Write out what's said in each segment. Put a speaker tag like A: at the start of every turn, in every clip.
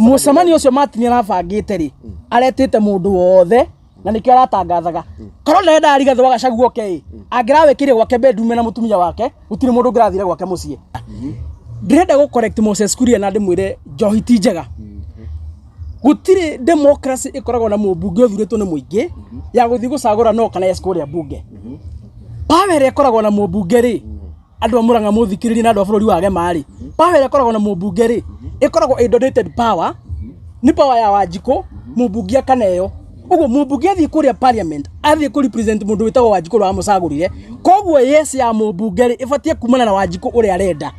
A: mucemani ucio Martin arabangite ri aretete mundu wothe na nikio aratangathaga korwo ndenda ariga thwa gacaguo ke angirawe gwake bedroom na mutumia wake gutire mundu ngirathire gwake mucie ndirenda go correct Moses Kuria na ndimwire njohi ti njega gutire democracy ikoragwo na mubunge uthuritwo ni muingi ya guthi gucagura no kana yes kuria bunge power ikoragwo na mubunge ri andu amuranga muthikiririe na andu bururi wage mari power ikoragwo na mubunge ri ikoragwo a donated power ni power ya Wanjiku mubunge kaneyo ugo mubunge athi kuria parliament athi ku represent mundu witagwo Wanjiku wa mucagurire kogwo yes ya mubunge ri ifatie kumana na Wanjiku uri arenda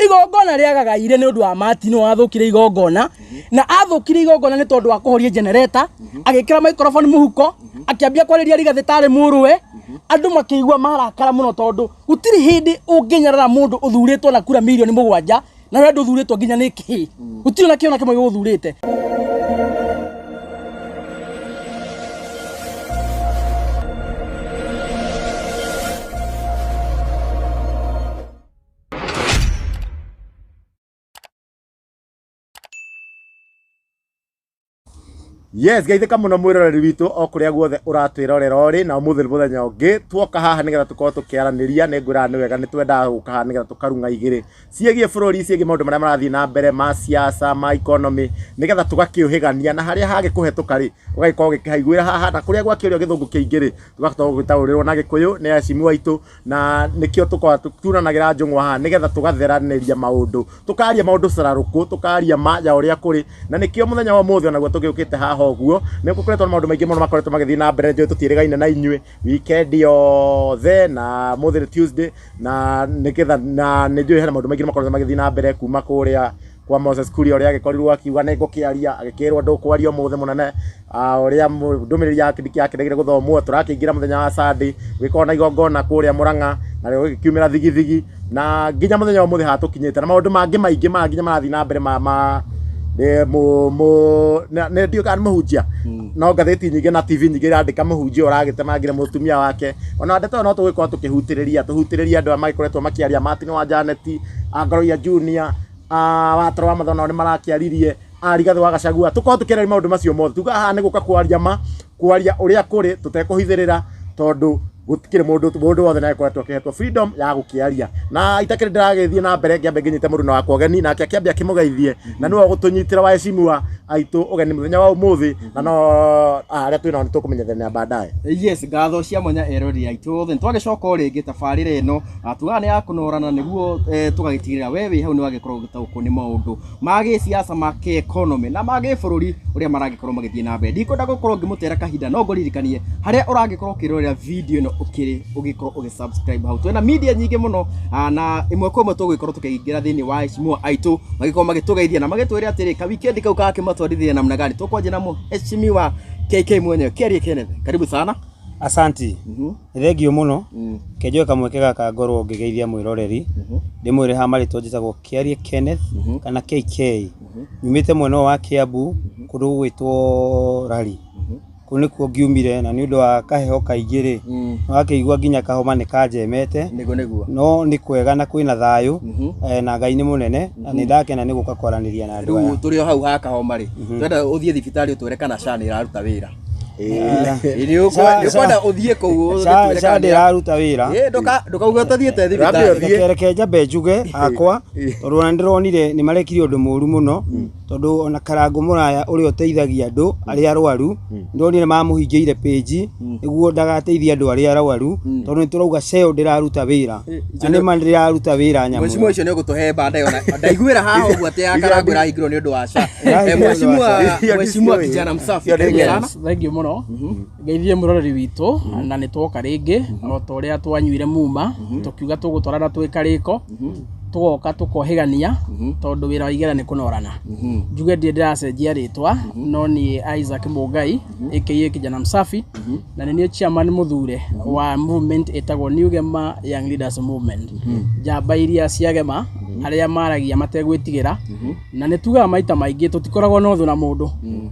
A: igongona riagagaire ni undu wa Martin wathukire igongona na athukire igongona ni tondu wa kuhoria generator agikira microphone muhuko akiambia kwariria rigathi tari muruwe andu makigwa marakara muno tondu gutiri hindi unginyarara mundu uthuritwo na kura milioni 7 na wewe uthuritwo nginya niki gutiri na kiona kimwe uthurite.
B: Yes, geithika muno mwiroreri witu okuria guothe uratwirorera ori na umuthi muthenya ungi twoka haha nigetha tukorwo tukiaraniria ni ngwira ni wega ni twenda guka haha nigetha tukarunga igiri ciegie bururi ciegie maundu maria marathii na mbere ma siasa ma economy nigetha tugakiuhigania na haria hage kuhetuka ri ugagikorwo gikihaiguira haha na kuria gwakirio githungu kiingiri tugakorwo gugitaurirwo na gikuyu ni Hashim waitu na nikio tukorwo tukiunanagira njungwa haha nigetha tugatheraniria maundu tukaria maundu cararuku tukaria ma ya uria kuri na nikio muthenya wa muthi onaguo tugiukite haha oguo nikukoretwo na maundu maingi muno makoretwo magithii na mbere njoe tutirigaine na inyue weekend yothe na muthi Tuesday na niketha na njoe hena maundu maingi makoretwo magithii na mbere kuma kuria kwa Moses Kuria uria agikorirwo akiuga ne ngukiaria agikirwo ndukwario muthi munene uria ndumiriri yake ndikiyakirigire guthomwo turakiingira muthenya wa Sunday gwikorwo na igongona kuria Murang'a na rĩo gikiumira thigithigi na nginya muthenya wa muthi hatukinyite na maundu mangi maingi nginya marathii na mbere ma ne ndio kan muhunjia no gatheti nyingi na TV nyingi irandika muhunjia uragitemangire mutumia wake ona ndeto no tugikora tuhutiriria andu amagikoretwo makiaria Martin wa Janet Angoroia Junior watoro wa mathona ni marakiaririe Rigathi wa Gachagua tukorwo tukirera maundu macio mothe tuga haha ni guka kwaria uria kuri tutekuhithirira tondu gutikire mundu wothe na koretwo kihetwo freedom ya gukiaria na itakire ndiragithie na mbere ngiambe nginyite mundu na wakwa geni nake akiambia akimugeithie na niwe gutunyitira wa Hashim wa aitu ugeni muthenya wa umuthi na no aria twina ni tukumenyethania baadaye.
C: Yes, ngatho cia mwanya erori aitu othe twagicoka ringi tabarira ino tuga ni ya kunorana niguo tugagitigirira wewe hau ni wagikorwo gitauko ni maundu magi siasa ma economy na magi bururi uria maragikorwo magithie na mbere ndikwenda gukorwo ngimutera kahinda no ngoririkanie haria uragikorwo kirorera video ino ugikorwo ugisubscribe hau twena media nyingi muno na imwe kwa imwe tugikorwo tukiingira thini wa Hashim aitu magikorwo magitugeithia na magitwira atiri ka weekend kau kake matwarithia namna gani tukwaje namo Hashim wa KK mwenyewe Kerie Kenneth karibu sana.
D: Asanti thengio muno kejoe kamwekega ka ngorwo ngigeithia mwiroreri ndimwire ha mari tonjitagwo Kerie Kenneth kana KK nyumite mwena wa Kiambu kundu gwitwo Rari kuni kuo ngiumire na ni undu wa kaheho kaingire wakigwa nginya kahoma ni kanjemete no ni kwega na kwina thayu na Ngai ni munene na ni ndakena ni guka kwaraniria na andu aya
C: turi hau ha kahoma ri twenda uthie thibitari utwire kana shani iraruta wira Iri ukwenda uthie kou
D: ndiraruta wira
C: ndukauga tathiete thibitari
D: reke njambe njuge akwa tondu na ndironire ni marekirie undu muru muno tondu ona Karangu Muraya uri uteithagia andu aria arwaru ndonire mamuhingiire page niguo ndagateithia andu aria arwaru tondu ni turauga ceo ndiraruta wira ani ma ndiraruta wira nyamu
C: mwecimu ucio ni ugutuhe baadaye ona ndaiguira haha uguo ati ya Karangu irahingirwo ni undu wa cha mwecimu kijana msafi sana
A: thank you muno geithie muroreri witu na ni twoka ringi o to ria twanyuire muma tukiuga tugutwarana twikariko tugoka tukohigania tondu wira igera ni kunorana njuge ndiracenjia ritwa no ni Isaac Mugai aka kijana msafi na ni chairman muthure wa movement etagwo New Gema Young Leaders Movement jamba iria cia Gema aria maragia mategwitigira na nituga maita maingi tutikoragwo na uthu na mundu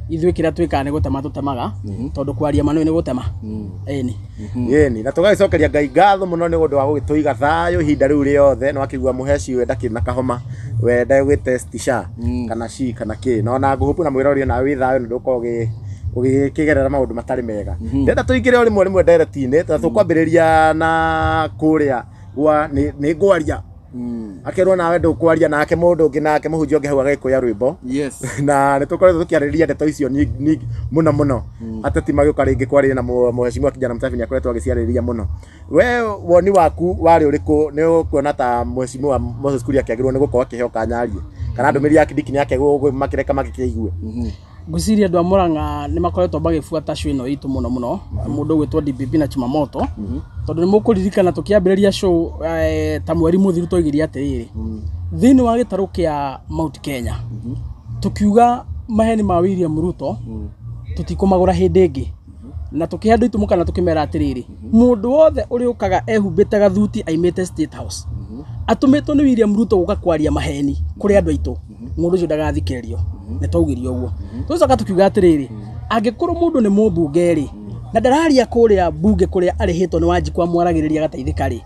A: ithuĩ kĩrĩa twĩkaga nĩ gũtema tũtemaga tondũ kwaria manũ nĩ gũtema eni
B: yeni na tũgagĩcokeria Ngai ngatho mũno nĩ ũndũ wa gũgĩtũiga thayũ ihinda rĩu rĩothe no akĩigua mũheci wenda kĩ na kahoma wenda gwĩtest sha kana shi kana kĩ no na ngũhũpu na mwĩrori na wĩ thayũ nĩ ndũkorwo ũgĩkĩgerera maũndũ matarĩ mega ndenda tũingĩre o rĩmwe direct-inĩ tũkwambĩrĩria na kũrĩa gwa nĩ ngwaria akerwo nawe ndũkwaria nake mũndũ ũngĩ nake mũhunjia ũngĩ hau agĩkũya rwĩmbo na nĩ tũkoretwo tũkĩarĩrĩria ndeto icio mũno mũno ateti magĩũka rĩngĩ kwarĩria na Mheshimiwa Kijana Mutavi nĩ akoretwo agĩciarĩrĩria mũno we woni waku warĩ ũrĩkũ nĩ ũkuona ta Mheshimiwa Moses Kuria akĩagĩrĩrwo nĩ gũkorwo akĩheo kanyarie kana ndũmĩrĩri ya Kindiki nĩ akĩgwo makĩreka makĩigue
A: ngwĩciria andũ a Murang'a nĩ makoretwo bagĩbuata show ĩno itũ mũno mũndũ ũgwĩtwo DPP na Chimamoto tondũ nĩ mũkũririkana tũkĩambĩrĩria show ta mweri mũthiru twaigire atĩrĩrĩ thĩinĩ wa gĩtarũ kĩa Mount Kenya tukiuga maheni ma William Ruto tutikomagũra hĩndĩ ĩngĩ na tũkĩhandũ itũmũka na tũkĩmera atĩrĩrĩ mũndũ wothe ũrĩũkaga ehumbĩte gathuti aimĩte State House atũmĩtwo nĩ William Ruto gũka kwaria maheni kũrĩ andũ aitũ mũndũ ũcio ndagathikĩrĩrio nĩ twaugĩrio ũguo tũcoka tukiuga atĩrĩrĩ angĩkorwo mũndũ nĩ mũmbunge rĩ na ndararia kũrĩa bunge kũrĩa arĩhĩtwo nĩ Wanjiku amwaragĩrĩria gateithĩka rĩ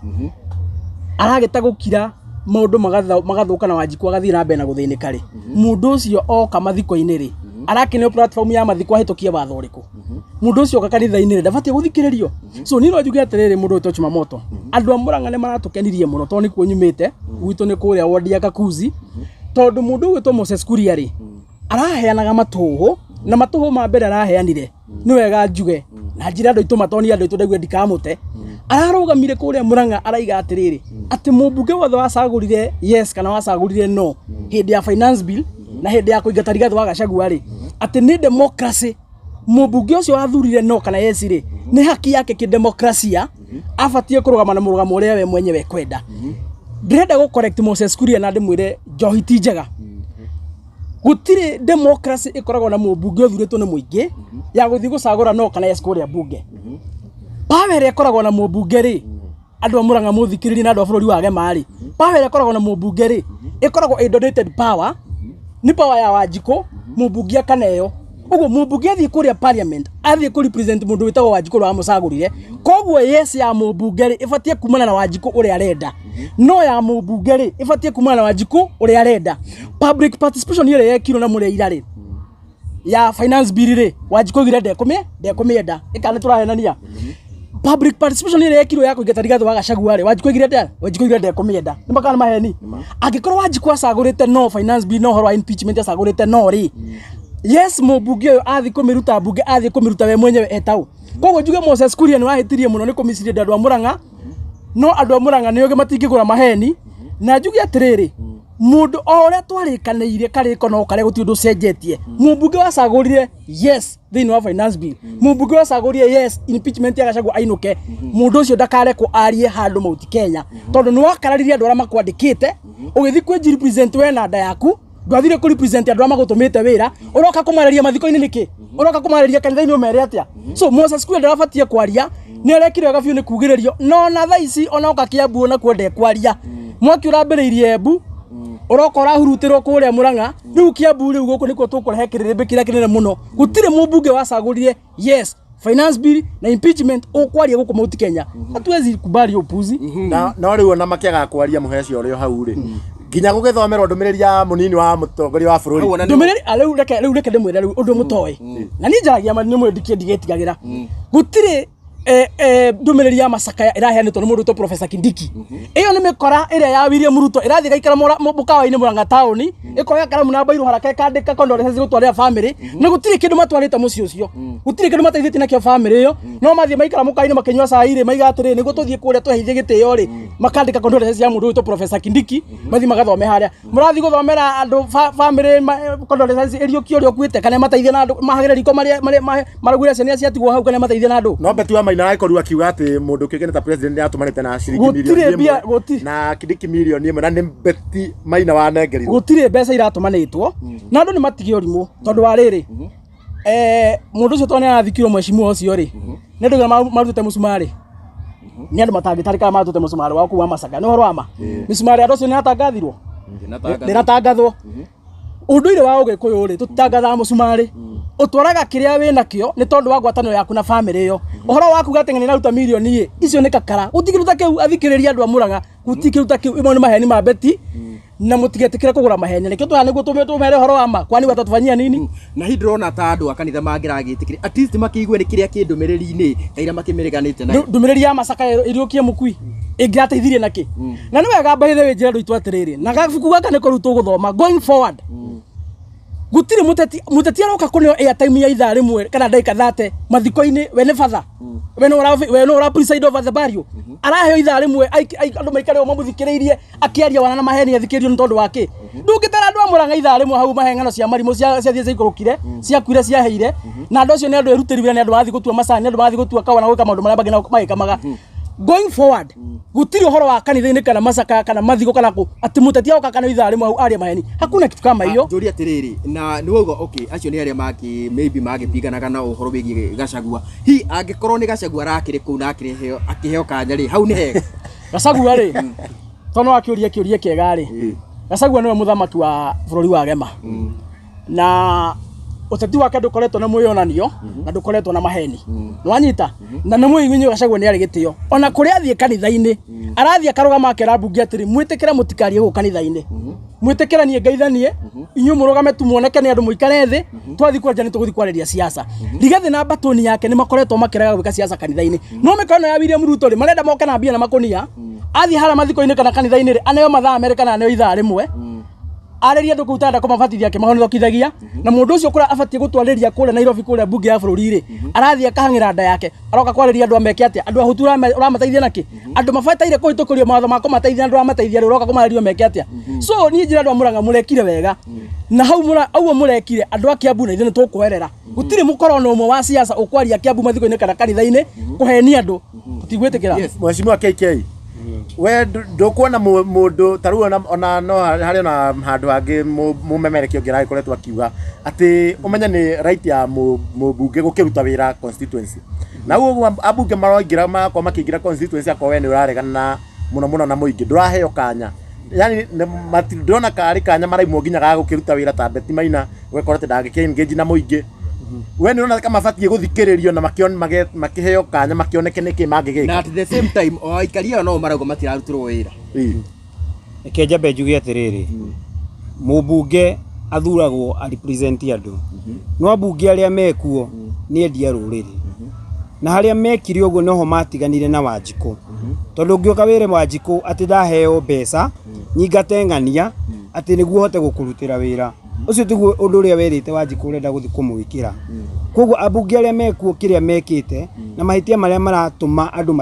A: aragĩta gũkira maũndũ magathũka na Wanjiku agathiĩ na mbere na gũthĩnĩka rĩ mũndũ ũcio oka mathiko-inĩ rĩ arakineo platform ya mathiko ahĩtũkie watho ũrĩkũ mũndũ ũcio oka kanitha-inĩ rĩ ndabatiĩ gũthikĩrĩrio so niĩ no njuge atĩrĩrĩ mũndũ ũtwo Chimamoto andũ a Murang'a nĩ maratũkenirie mũno tondũ nĩ kuo nyumĩte gwitũ nĩ kũrĩa ward ya Kakuzi tondũ mũndũ ũgwĩtwo Moses Kuria rĩ araheanaga matũhũ na matũhũ ma mbere araheanire nĩ wega njuge na njĩra andũ aitũ matoni andũ aitũ ndaigua ndikamũte ararũgamire kũrĩa Murang'a araiga atĩrĩrĩ atĩ mũmbunge wothe wacagũrire yes kana wacagũrire no hĩndĩ ya finance bill na hĩndĩ ya kũingata Rigathĩ wa Gachagua rĩ atĩ nĩ democracy mũmbunge ũcio wathurire no kana yes rĩ nĩ haki yake kĩdemokrasia abatie kũrũgama na mũrũgamo ũrĩa we mwenyewe kwenda ndĩrenda gũ correct Moses Kuria na ndĩmwĩre njohi ti njega gũtirĩ democracy ĩkoragwo na mũmbunge ũthurĩtwo nĩ mũingĩ ya gũthiĩ gũcagũra no kana yes kũrĩa bunge power ĩkoragwo na mũmbunge rĩ andũ a Murang'a mũthikĩrĩria na andũ a bũrũri wa Gema rĩ power ĩkoragwo na mũmbunge rĩ ĩkoragwo a donated power nĩ power ya Wanjiku mũmbunge akaneo ũguo mũmbunge athiĩ kũrĩa parliament athiĩ kũ represent mũndũ wĩtagwo Wanjiku wa mũcagũrire koguo yes ya mũmbunge rĩ ĩbatie kumana na Wanjiku ũrĩa arenda no ya mũmbunge rĩ ĩbatie kumana na Wanjiku ũrĩa arenda public participation ĩrĩa yekirwo na mũrĩa rĩ ya finance bill rĩ Wanjiku gire ndekũmĩenda ĩkana tũrahenania public participation ĩrĩa yekirwo ya kũingata Rigathĩ wa Gachagua rĩ Wanjiku gire ndekũmĩenda nĩ makana maheni angĩkorwo Wanjiku acagũrĩte no finance bill no horo wa impeachment acagũrĩte no rĩ yes mũmbunge ũyũ athiĩ kũmĩruta bunge athiĩ kũmĩruta we mwenyewe etau koguo njuge Moses Kuria nĩ wahĩtirie mũno nĩ kũmicirie andũ a Murang'a no andũ a Murang'a nĩ oge matingĩgũra maheni na njuge atĩrĩrĩ mũndũ o ũrĩa twarĩkanĩire karĩko no karĩa gũtirĩ ũndũ cenjetie mũmbunge wacagũrire yes thĩinĩ wa finance bill mũmbunge wacagũrire yes impeachment ya Gachagua ainũke mũndũ ũcio ndakarekwo arie handũ Mount Kenya tondũ nĩ wakararirie andũ arĩa makwandĩkĩte ũgĩthiĩ kwĩ represent we na nda yaku ndwathire kũ represent andũ arĩa magũtũmĩte wĩra ũroka kũmarĩria mathiko-inĩ nĩkĩ ũroka kũmarĩria kanitha-inĩ ũmere atĩa so Moses Kuria ndarabatie kwaria nĩ arekire wega biũ nĩ kugĩrĩrio no na thaa ici ona oka Kiambu ona kwenda kwaria mwaki ũrambĩrĩirie Embu ũroka ũrahurutĩrwo kũrĩa Murang'a rĩu Kiambu rĩu gũkũ nĩkuo tũkũrehe kĩrĩrĩmbĩ kĩrĩa kĩnene mũno gũtirĩ mũmbunge wacagũrire yes finance bill na impeachment ũkwaria gũkũ Mount Kenya hatuwezi kubali upuzi
B: no rĩu ona makĩaga kwaria mũheci ũrĩa hau rĩ nginya gũgĩthomerwo ndũmĩrĩri ya mũnini wa mũtongoria wa bũrũri
A: ndũmĩrĩri rĩu reke ndĩmwĩre rĩu ũndũ mũtoĩ na niĩ njaragia nĩ mwĩrĩ ndigetigagĩra gũtirĩ ndũmĩrĩri ya macakaya ĩraheanĩtwo nĩ mũndũ wĩtwo Professor Kindiki ĩyo nĩ mĩkora ĩrĩa ya William Ruto ĩrathiĩ gaikara mũkawa-inĩ Murang'a taũni ĩkoya karamu na mbairũ haraka ĩkandĩka condolences gũtwarĩra family na gũtirĩ kĩndũ matwarĩte mũciĩ ũcio gũtirĩ kĩndũ mateithĩtie nakĩo family ĩyo no mathiĩ maikara mũkawa-inĩ makĩnyua cai rĩ maiga atĩrĩ nĩguo tũthiĩ kũrĩa tweheithie gĩtĩo rĩ makandĩka condolences ya mũndũ wĩtwo Professor Kindiki mathiĩ magathome harĩa mũrathiĩ gũthomera andũ family condolences ĩriũkio ũrĩa ũkuĩte kana mateithie na andũ mahagĩre riko maragwĩra ciana ciatigwo hau kana mateithie na andũ
B: no betu wa Maina aikoru akiuga atĩ mũndũ kĩgene ta president atumanĩte na ciringi milioni ĩmwe na Kindiki milioni ĩmwe na nĩ beti Maina wanengerirwo
A: gũtirĩ mbeca iratumanĩtwo na andũ nĩ matigio ũrimũ tondũ wa rĩrĩ mũndũ ũcio tondũ nĩ arathikirwo Mheshimiwa ũcio rĩ nĩ ndũgĩra marutĩte mũcumarĩ nĩ andũ matangĩtarĩka marutĩte mũcumarĩ wa kuuma Masaka nĩ ũhoro wa ma mũcumarĩ andũ ũcio nĩ atangathirwo rĩratangathwo ũndũire wa ũgĩkũyũ rĩ tũtangathaga mũcumarĩ ũtwaraga kĩrĩa wĩ nakĩo nĩ tondũ wa ngwatanĩro yaku na famĩlĩ ĩyo ũhoro waku gateng'eni naruta milioni icio nĩ kakara gũtikĩruta kĩu athikĩrĩria andũ amũraga gũtikĩruta kĩu imwe nĩ maheni ma beti na mũtigetĩkĩre kũgũra maheni nĩkĩo twana nĩguo tũmere ũhoro wa ma kwani watatũfanyia nini
C: na hihi ndĩrona ta andũ a kanitha mangĩragĩtĩkĩria at least makĩigue nĩ kĩrĩa kĩ ndũmĩrĩri-inĩ kaira makĩmĩrĩganĩte nayo ndũmĩrĩri
A: ya macaka ĩriũkie mũkui ĩngĩateithirie nakĩ na nĩ wega mbahithe wĩnjĩra andũ itũ atĩrĩrĩ na gabuku gaka nĩ kũrutwo gũthoma going forward gutire muteti aroka kunio airtime ya ithaa rimwe kana ndagika 30 mathiko-inĩ we nĩ father we no ora preside over the burial araheo ithaa rimwe andũ maikare o mamũthikĩrĩirie akĩaria wana na maheni athikĩrio nĩ tondũ wake ndũngĩtara andũ amũranga ithaa rimwe hau maheng'ano cia marimũ ciathiĩ ciikũrũkire ciakuire ciaheire na andũ acio nĩ andũ erutĩri wĩra nĩ andũ marathiĩ gũtua macani nĩ andũ marathiĩ gũtua kawa na gwĩka maũndũ marĩa mangĩ magĩkamaga going forward gutiri uhoro wa kanitha-inĩ kana macaka kana mathigo kana ku ati muteti oka kana ithaa rimwe hau aria maheni hakuna kitu kama hiyo
C: njũria atiriri na nĩ wauga okay acio nĩ arĩa maybe magĩpinganaga na ũhoro wĩgiĩ Gachagua hi angĩkorwo nĩ Gachagua arakĩrĩ kũu na akĩheo kanya rĩ hau nĩ hega
A: Gachagua rĩ tono akĩũria kĩũria kĩega rĩ Gachagua nĩwe mũthamaki wa bũrũri wa Gema na uteti wake ndukoretwo na mwĩonanio na ndukoretwo na maheni nwanyita na nĩ mũiguinyo Gachagua nĩ arĩ gĩtĩo ona kũrĩa athiĩ kanitha-inĩ arathiĩ akarũgama akera mbunge atĩrĩ mwĩtĩkĩra mũtikarie gũkũ kanitha-inĩ mwĩtĩkĩranie ngeithanie inyuĩ mũrũgame tu muoneke nĩ andũ mũikare thĩ twathi kwanja nĩ tũgũthi kwarĩria siasa Rigathi na batoni yake nĩ makoretwo makĩrega gwĩka siasa kanitha-inĩ no mĩkano ya William Ruto rĩ marenda moke na mbia na makonia athiĩ hara mathiko-inĩ kana kanitha-inĩ rĩ aneo mathaa Amerika na aneo ithaa rĩmwe arĩria andũ kũu tanda kũmabatithia kĩmahonithokithagia na mũndũ ũcio kũrĩa abatie gũtwarĩria kũrĩa Nairobi kũrĩa bunge ya bũrũri rĩ arathiĩ akahang'ĩra nda yake aroka kwarĩria andũ ameke atĩa andũ ahutu ũramateithia nakĩ andũ mabataire kũhĩtũkĩrio mawatho ma kũmateithia andũ ũramateithia rĩ ũroka kũmarĩrio meke atĩa so niĩ njĩra andũ a Mũrang'a mũrekire wega na hau auo mũrekire andũ a Kiambu na ithuĩ nĩ tũkũerera gũtirĩ mũkorano ũmwe wa siasa ũkwaria Kiambu mathiko-inĩ kana kanitha-inĩ kũhenia andũ tũtigwĩtĩkĩra
B: Mheshimiwa KK we ndukuona mundu taru ona no hari ona handu hangi mumemerekio ngira ikoretwo akiuga ati umenya ni right ya mubunge gukiruta wira constituency na uguo abunge maroingira makwa makiingira constituency akwa we ni uraregana muno na muingi nduraheo kanya yani ndona kari kanya maraimwo nginya ga gukiruta wira ta Beti Maina we korete ndangike engage na muingi we ni ona kama batie guthikiririo na makiheo kanya makioneke niki mangigika
C: na at the same time o aikaria no marauga matirarutirwo wira
D: eke njambe njuge atiriri mubunge athuragwo a represent andũ no abunge arĩa mekuo nĩ endia rũrĩrĩ na harĩa mekire ũguo noho matiganire na Wanjikũ tondũ ũngĩoka wĩre Wanjikũ atĩ ndaheo mbeca nyingateng'ania atĩ nĩguo hote gũkũrutĩra wĩra ucio tiguo ũndũ ũrĩa werĩte Wanjikũ ũrenda gũthi kũmwĩkĩra koguo abunge arĩa mekuo kĩrĩa mekĩte na mahĩtia marĩa maratũma andũ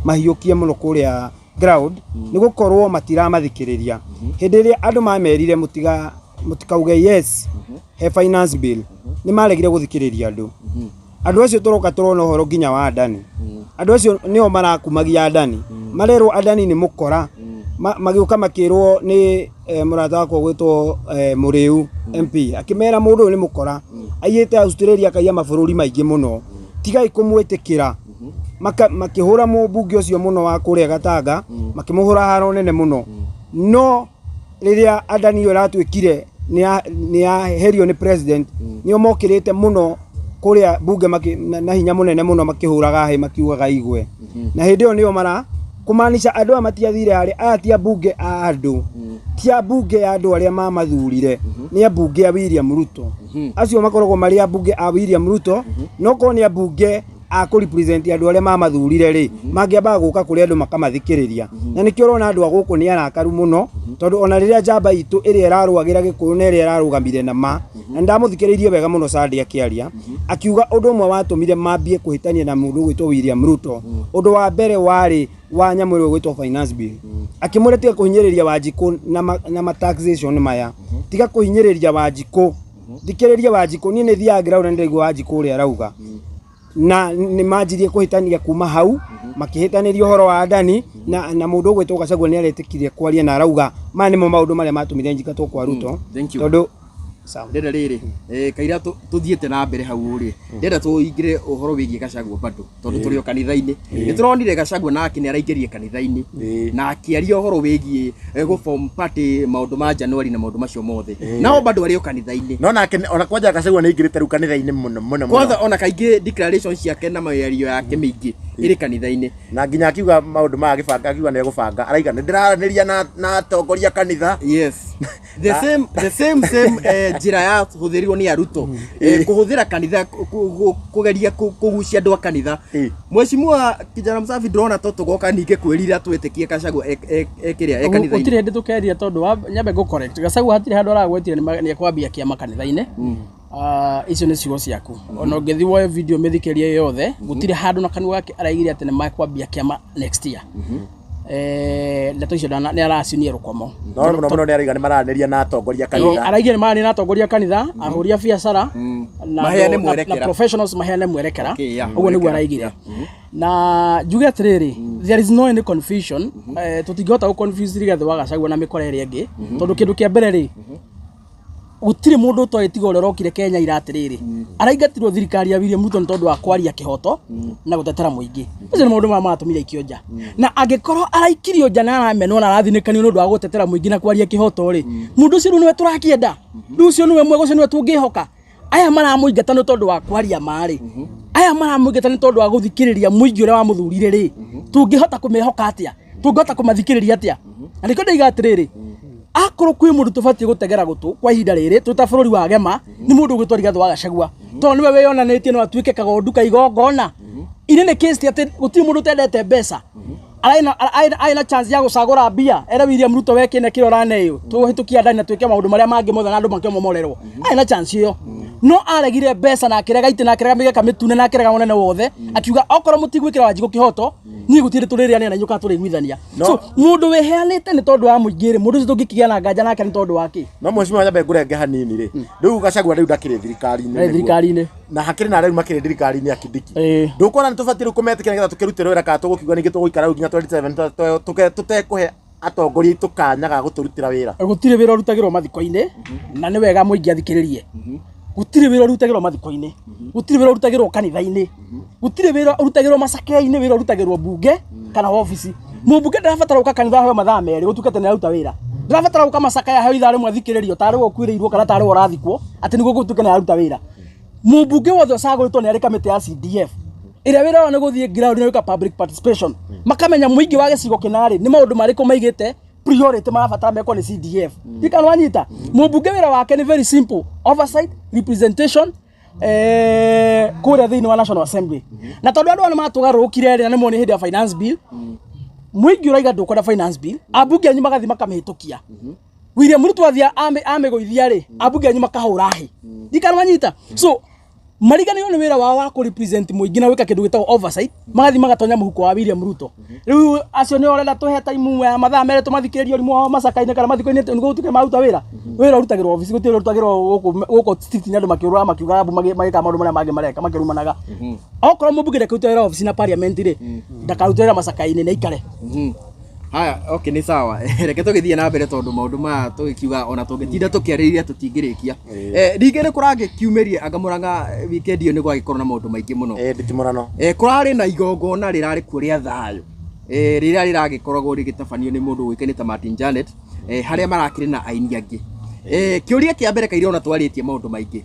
D: mahiũkie mũno kũrĩa ground nĩ gũkorwo matiramathikĩrĩria hĩndĩ ĩrĩa andũ mamerire mũtikauge yes he finance bill nĩ maregire gũthikĩrĩria andũ acio tũroka tũrona ũhoro nginya wa Adani andũ acio nĩo marakumagia Adani marerwo Adani nĩ mũkora magĩũka makĩrwo nĩ mũrata wakwa gwĩtwo Mũrĩu MP akĩmera mũndũ ũyũ nĩ mũkora aiyĩte Australia kaiya mabũrũri maingĩ mũno tigai kũmwĩtĩkĩra makĩhũra mũmbunge ũcio mũno wa kũrĩa Gatanga makĩmũhũra haro nene mũno no rĩrĩa Adani ũratuĩkire nĩ yaherio nĩ president nĩo mokĩrĩte mũno kũrĩa bunge na hinya mũnene mũno makĩhũraga hĩ makiugaga igwe na hĩndĩ ĩyo nĩo mara kumaanisha andũ aya matiathire harĩ aya ti abunge a andũ ti abunge ya andũ arĩa mamathurire nĩ abunge a William Ruto acio makoragwo marĩ abunge a William Ruto no ko nĩ abunge a kũrepresent andũ arĩa mamathurire rĩ mangĩamba gũka kũrĩ andũ makamathikĩrĩria na nĩkĩo ũrona andũ a gũkũ nĩ arakaru mũno tondũ ona rĩrĩa njamba itũ ĩrĩa ĩrarũagĩra Gĩkũyũ na ĩrĩa ĩrarũgamire na ma na ndamuthikĩrĩirie wega mũno Sunday akĩaria akiuga ũndũ ũmwe watũmire mambie kũhĩtania na mũndũ gwĩtwo William Ruto ũndũ wa mbere warĩ wa nyamũ ĩrĩa gwĩtwo finance bill akĩmũrĩa tiga kũhinyĩrĩria Wanjikũ na taxation maya tiga kũhinyĩrĩria Wanjikũ thikĩrĩria Wanjikũ niĩ nĩ thiaga ground na ndĩraigua Wanjikũ ũrĩa arauga na nĩ manjirie kũhĩtania kuma hau makĩhĩtanĩria ũhoro wa Adani na mũndũ gwĩtwo Gachagua nĩ aretĩkirie kwaria na arauga maya nĩmo maũndũ marĩa matũmire njingatwo kwa Ruto tondũ
C: ndenda riri kaira tuthiete na mbere hau ri ndenda tuingire uhoro wigie Gachagua bado tondu turi o kanitha-ini nituronire Gachagua nake ni araingirie kanitha-ini na akiaria uhoro wigie go form party maundu ma January na maundu macio mothe nao bado ari o kanitha-ini
B: no nake ona kwanja Gachagua ni ingirite ru kanitha-ini muno
C: kwanza ona kaingi declarations yake na mayario yake mingi iri kanitha-ini
B: na nginya akiuga maundu ma gibanga akiuga ni gubanga araiga ni ndiraraniria na tongoria kanitha
C: yes the same njira ya huthirirwo ni aruto kuhuthira kanitha kugeria kugucia andu a kanitha mweshimua kijana Msafi ndrona to tugoka ninge kwirira twetikie Gachagua ekiria kanitha
A: utire hindi tukeria tondu nyambe go correct Gachagua hatire handu aragwetire ni kwambia kiama kanitha-ini icio ni ciugo ciaku ona ngethi woe video mithikerie yothe gutire handu na kanua yake araigire ati ni makwambia kiama next year ndeto icio ni aracinie rukomo
B: no ni araiga ni maraniria na atongoria kanitha
A: araigire ni marani na atongoria kanitha ahuria biacara na professionals maheane mwerekera uguo niguo araigire na njuge atiriri there is no any confusion tutingihota gu confuse rigathe wa Gachagua na mikora iri ingi tondu kindu kia mbere ri gutire mundu toetiga ure rokire Kenya iratiriri araigatirwo thirikari ya William Ruto tondu wa kwaria kihoto na gutetera muingi ucio ni maundu matumire ikionja na angekorwo araikirio nja na aramenwo na arathinekanio nondu wa gutetera muingi na kwaria kihoto ri mundu ucio niwe turakienda ucio niwe mwego ucio niwe tungihoka aya maramuingata no tondu wa kwaria mari aya maramuingata ni tondu wa guthikiriria muingi ure wa muthurire ri tungihota kumehoka atia tungihota kumathikiriria atia na niko ndaiga atiriri akoro kwi mundu tubatie gutegera gutu kwa ihinda riri tuta bururi wa gema ni mundu gwitwa Rigathi wa Gachagua to niwe weyonanitie no atuike kagondu kaigongona inene case ati gutiri mundu tendete mbeca aina chance ya gucagura bia era William Ruto wekine kirorane iyo tuhitukia ndani na twike maundu maria mangi mothe na andu makemomorerwo aina chance iyo no aregire mbeca na akirega ite na akirega migeka mitune na akirega munene wothe akiuga okoro mutigwikira wanjigo kihoto ni gutire tuririania na nyuka turiguithania so mundu weheanite ni tondu wa muingiri mundu tungikigia na nganja nake ni tondu wake
B: no mweshimwa nyambe ngurenge hanini ri riu Gachagua riu ndakire thirikari-ini na hakiri na riu makire thirikari-ini akindiki ndukona nitubatire kumetikira ngetha tukirutira wira ka tugukiuga ningi tuguikara nginya 27 tutekuhe atongoria tukanyaga guturutira wira
A: gutire wira urutagirwo mathiko-ini na ni wega muingi athikiririe gutire wira urutagirwo mathiko-ini gutire wira urutagirwo kanitha-ini gutire wira urutagirwo macakea-ini wira urutagirwo bunge kana office mubunge ndarabatara uka kanitha hawe mathaa meri gutukete ni aruta wira ndarabatara uka macakea hawe ithare mwe athikiririo tari gukwiriirwo kana tari urathikwo ati niguo gutuke ni aruta wira mubunge wothe ucaguritwo ni ari kamiti ya CDF ira wira wa ni guthie ground ni wika public participation makamenya muingi wa gicigo kinari ni maundu mariko maigite priority marabatara meko ni CDF dikano anyita mubunge wira wake ni very simple oversight representation kuria thiini wa National Assembly na tondu andu matugarukire ri na nimoni hindi ya finance bill muingi uraiga ndukwenda finance bill abunge anyu magathi makamihitukia William Ruto athia amegoithia ri abunge anyu makahura hi dikano anyita so mariganio ni wira wao wa ku represent muingi na wika kindu gitagwo oversight magathi magatonya muhuko wa William Ruto riu acio ni orenda tuhe time ya mathaa mere tumathikiririo rimu macaka-ini kana mathiko-ini niguo tuke maruta wira urutagirwo office gutire urutagirwo guko street ni andu makiura makiuga magika maundu maria mangi mareka makirumanaga okoro mubunge ndekuruta wira office na parliament ri ndakaruta wira macaka-ini na ikare
C: haya okay ni sawa reke tugithie na mbere tondu maundu ma tugikiuga ona tungitinda tukiarĩrĩria tutingirikia ndingire kurage kiumerie anga Murang'a weekend iyo ni gwagikorwo na maundu maingi muno
B: nditimurano
C: kurari na igongona rirari kuria thayo riria riragikoragwo rigitabanio ni mundu wikenete Martin Janet haria marakire na aini angi kiuria kia mbere kaire ona twaritie maundu maingi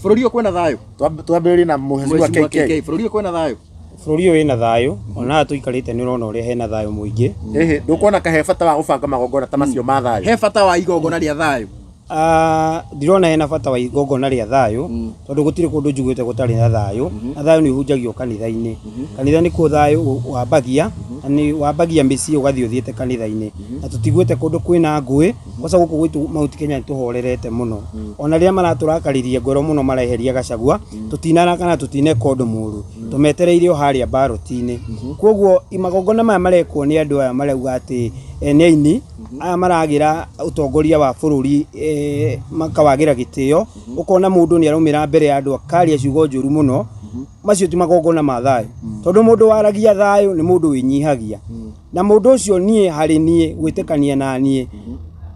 C: bururi kwena thayo
B: twambĩrĩrie na muheshimiwa KK
C: bururi kwena thayo
D: bururi uyu wina thayo ona tuikarite ni urona uria hena thayo muingi
B: ndukuona kahe bata wa gubanga magongona ta macio ma thayo
C: he bata wa igongona ria thayo
D: ndirona hena bata wa igongona ria thayo tondu gutire kundu njugite gutari na thayo na thayo ni hunjagio kanitha-ini kanitha ni ku thayo wambagia ni wambagia mbici ugathi uthiete kanitha-ini na tutigwete kundu kwina ngui kosa guku gwitu Mount Kenya tuhorerete muno ona ria maraturakaririe ngoro muno mareheria Gachagua tutinana kana tutine kondu muru tumetereirio haria baroti-ini koguo imagongona maya marekwo ni andu aya marauga ati ni aini aya maragira utongoria wa bururi makawagira gitio ukona mundu ni araumira mbere ya andu akaria ciugo njuru muno macio ti magongona ma thayo tondu mundu waragia thayo ni mundu winyihagia na mundu ucio nie hari nie gwitekania na nie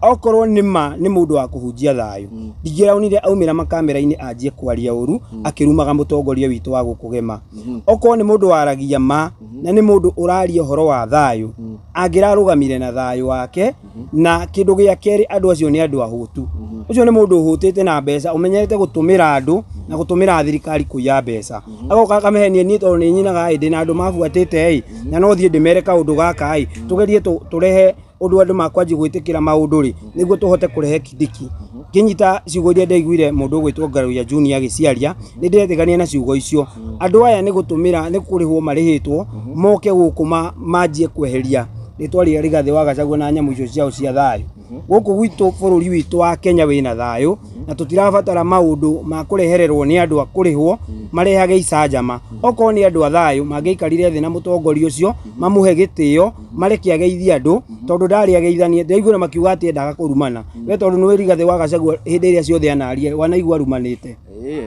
D: okorwo nĩ mũndũ wa kũhunjia thayũ ndingĩraonire aumĩra makamera-inĩ anjie kwaria ũru akĩrumaga mũtongoria witũ wa gũkũgema. Okorwo nĩ mũndũ waragia ma na nĩ mũndũ ũraria ũhoro wa thayũ angĩrarũgamire na thayũ wake na kĩndũ gĩa kerĩ andũ acio nĩ andũ ahũtu. Ũcio nĩ mũndũ ũhũtĩte na mbeca ũmenyerete gũtũmĩra andũ na gũtũmĩra thirikari kũiya mbeca. Agoka akamehenia niĩ tondũ nĩ nyinaga ndĩ na andũ mabuatĩte na no thiĩ ndĩmere kaũndũ gaka tũgerie tũrehe ũndũ andũ makwanjia gwĩtĩkĩra maũndũ rĩ nĩguo tũhote kũrehe Kindiki. Kinyita ciugo iria ndaiguire mũndũ ũgwĩtwo Ngaruya Junior agĩciaria nĩ ndĩretigania na ciugo icio. Andũ aya nĩ gũtũmĩra nĩ kũrĩhwo marĩhĩtwo moke gũkũ manjie kweheria rĩtwa rĩa Rigathĩ wa Gachagua na nyamũ icio ciao cia thayũ. Gũkũ gwitũ bũrũri witũ wa Kenya wĩna thayũ na tũtirabatara maũndũ ma kũrehererwo nĩ andũ a kũrĩhwo marehage icanjama. Okorwo nĩ andũ a thayũ mangĩikarire thĩ na mũtongoria ũcio mamũhe gĩtĩo mareke ageithie andũ tondũ ndarĩ ageithanie ndaiguire makiuga atĩ endaga kũrumana. We tondũ nĩ Rigathĩ wa Gachagua hĩndĩ ĩrĩa ciothe anaria wanaigua arumanĩte.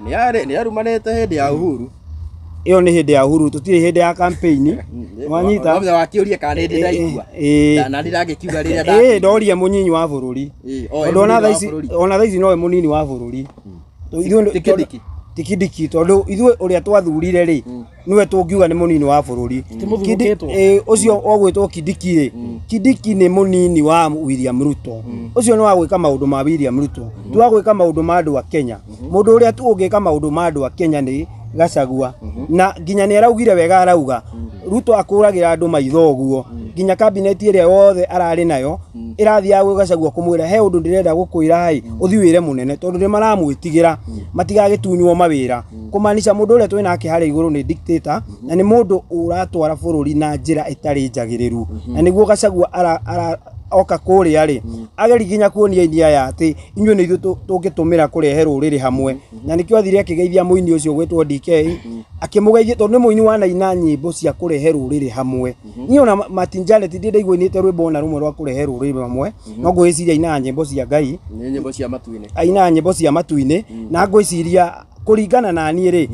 C: Nĩ arumanĩte hĩndĩ ya Uhuru.
D: Iyo nĩ hĩndĩ ya Uhuru tũtirĩ hĩndĩ ya campaign wanyita
C: wamwe wakĩũria kana nĩ ndaigua na ndĩragĩkiuga rĩrĩa
D: ndoria mũnyinyi wa bũrũri ona thaa ici nowe mũnini wa bũrũri ti Kindiki tondũ ithuĩ ũrĩa twathurire rĩ niwe tũngiuga nĩ mũnini wa bũrũri. Ũcio ogwĩtwo Kindiki rĩ Kindiki nĩ mũnini wa William Ruto. Ũcio nĩ wa gwĩka maũndũ ma William Ruto twa gwĩka maũndũ ma andũ a Kenya. Mũndũ ũrĩa tũngĩka maũndũ ma andũ a Kenya nĩ Gachagua na nginya nĩ araugire wega arauga Ruto akũragira andũ maitho ũguo nginya cabinet ĩrĩa yothe ararĩ nayo ĩrathiaga gwĩ Gachagua kũmwĩra he ũndũ ndĩrenda gũkwĩra ũthiĩ wĩre mũnene tondũ nĩ maramwĩtigĩra matigagĩtunywo mawĩra. Kũmaanisha mũndũ ũrĩa twĩ nake harĩa igũrũ nĩ dictator na nĩ mũndũ ũratwara bũrũri na njĩra ĩtarĩ njagĩrĩru na nĩguo Gachagua oka kũrĩa rĩ ageri nginya kuonia inia ya atĩ inyuĩ nĩ ithuĩ tũngĩtũmĩra kũrehe rũrĩrĩ hamwe na nĩkĩo athire akĩgeithia mũini ũcio gwĩtwo DK akĩmũgeithia tondũ nĩ mũini wanaina nyĩmbo cia kũrehe rũrĩrĩ hamwe. Niĩ ona Martin Janet ndĩ ndaiguanĩte rwĩmbo ona rũmwe rwa kũrehe rũrĩrĩ hamwe no ngwĩciria ainaga nyĩmbo cia Ngai
C: nyĩmbo cia matu-inĩ
D: ainaga nyĩmbo cia matu-inĩ na ngwĩciria kũringana na niĩ rĩ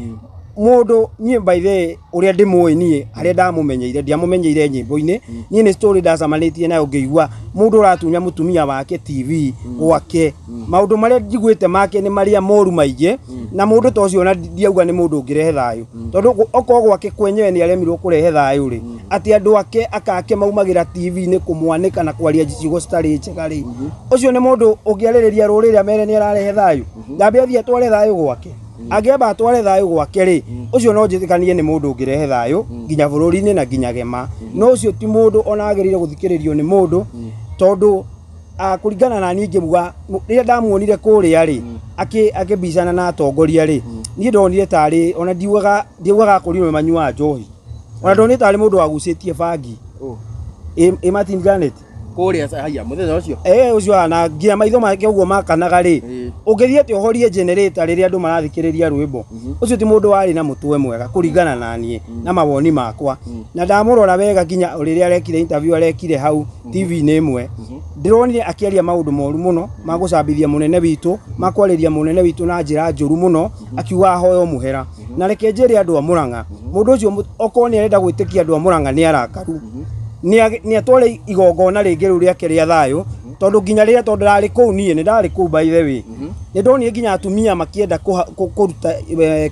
D: mũndũ niĩ by the ũrĩa ndĩmũĩ niĩ harĩa ndamũmenyeire ndiamũmenyeire nyĩmbo-inĩ niĩ nĩ story ndacamanĩtie nayo ngĩigua mũndũ ũratunya mũtumia wake TV gwake maũndũ marĩa njiguĩte make nĩ marĩa moru maingĩ na mũndũ ta ũcio ona ndiauga nĩ mũndũ ũngĩrehe thayũ tondũ okorwo gwake kwenyewe nĩ aremirwo kũrehe thayũ rĩ atĩ andũ ake akake maumagĩra TV-inĩ kũmwanĩka na kwaria ciugo citarĩ njega rĩ ũcio nĩ mũndũ ũngĩarĩrĩria rũrĩrĩ mere nĩ ararehe thayũ ndambia athiĩ atware thayũ gwake angĩamba atware thayũ gwake rĩ ũcio no njĩtĩkanie nĩ mũndũ ũngĩrehe thayũ nginya bũrũri-inĩ na nginya gema no ũcio ti mũndũ ona agĩrĩire gũthikĩrĩrio nĩ mũndũ tondũ kũringana na niĩ ngĩbuga rĩrĩa ndamuonire kũrĩa rĩ akĩbicana na atongoria rĩ niĩ ndonire tarĩ ona ndiugaga akorirwo manyuaga njohi ona ndonire tarĩ mũndũ wagucĩtie bangi Martin Janet
C: kũrĩa haya mũthenya ũcio
D: ũcio na nginya maitho make ũguo makanaga rĩ ũngĩthiĩ atĩ ũhorie generator rĩrĩa andũ marathikĩrĩria rwĩmbo ũcio ti mũndũ warĩ na mũtwe mwega kũringana na niĩ na mawoni makwa na ndamũrora wega nginya rĩrĩa arekire interview arekire hau TV-inĩ ĩmwe ndĩronire akĩaria maũndũ moru mũno ma gũcambithia mũnene witũ ma kwarĩria mũnene witũ na njĩra njũru mũno akiuga ahoyo mũhera na reke njĩre andũ a Mũrang'a mũndũ ũcio okorwo nĩ arenda gwĩtĩkia andũ a Mũrang'a nĩ arakaru nĩ atware igongona rĩngĩ rĩu rĩake rĩa thayũ tondũ nginya rĩrĩa tondũ ndarĩ kũu niĩ nĩ ndarĩ kũu by the way nĩ ndonire nginya atumia makĩenda kũruta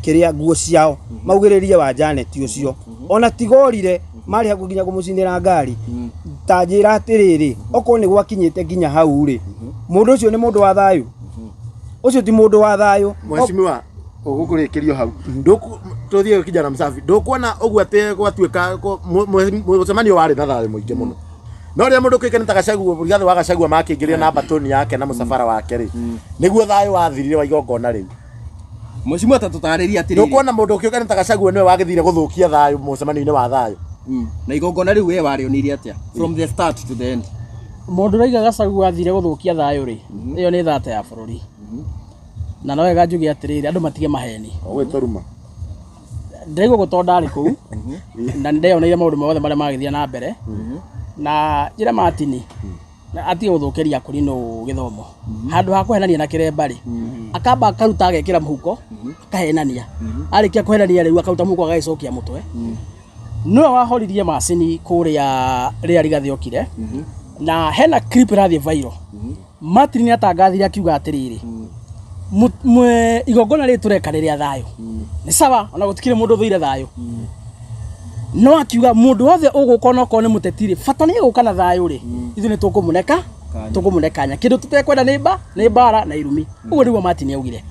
D: kĩrĩa nguo ciao maugĩrĩrie wa Janet ũcio ona tigorire marĩ hakuhĩ nginya kũmũcinĩra ngari ta njĩra atĩrĩrĩ okorwo nĩ gwakinyĩte nginya hau rĩ mũndũ ũcio nĩ mũndũ wa thayũ ũcio ti mũndũ wa thayũ
B: mheshimiwa ũgũkũrĩkĩrio hau tũthiĩ kijana msafi ndũkuona ũguo atĩ gwatuĩka mũcemanio warĩ na thayũ mũingĩ mũno no rĩrĩa mũndũ kĩkene ta Gachagua Rigathĩ wa Gachagua makĩingĩria na batoni yake na mũcabara wake rĩ nĩguo thayũ wathirire wa igongona rĩu
C: mheshimiwa tatũtarĩria atĩrĩrĩ
B: ndũkuona mũndũ kĩkene ta Gachagua nĩwe wagĩthire gũthũkia thayũ mũcemanio-inĩ wa thayũ
C: na igongona rĩu we warĩonirie atĩa from the start to the end
A: mũndũ raiga Gachagua athire gũthũkia thayũ rĩ ĩyo nĩ thata ya bũrũri na no wega njuge atĩrĩrĩ andũ matige maheni
B: ũgĩtũruma
A: ndĩrigwo gũtondũ ndarĩ kũu na ndĩyoneire maũndũ mothe marĩa magĩthiĩ na mbere na njĩra Martin atige gũthũkĩria kũrinũ gĩthomo handũ ha kũhenania na kĩremba rĩ akamba akaruta agekĩra mũhuko akahenania arĩkia kũhenania rĩu akaruta mũhuko agagĩcokia mũtwe nĩwe wahoririe macini kũrĩa rĩrĩa Rigathĩ okire na hena clip ĩrathiĩ viral Martin ni atangathire akiuga atiriri igongona ri tureka riria thayo ni sawa ona gutikire mundu thuire thayo no akiuga mundu wothe ugukona ko ni mutetiri fata ni gukana thayo ri ithu ni tukumunekanya kindu tutekwenda ni bara na irumi uguo niguo Martin augire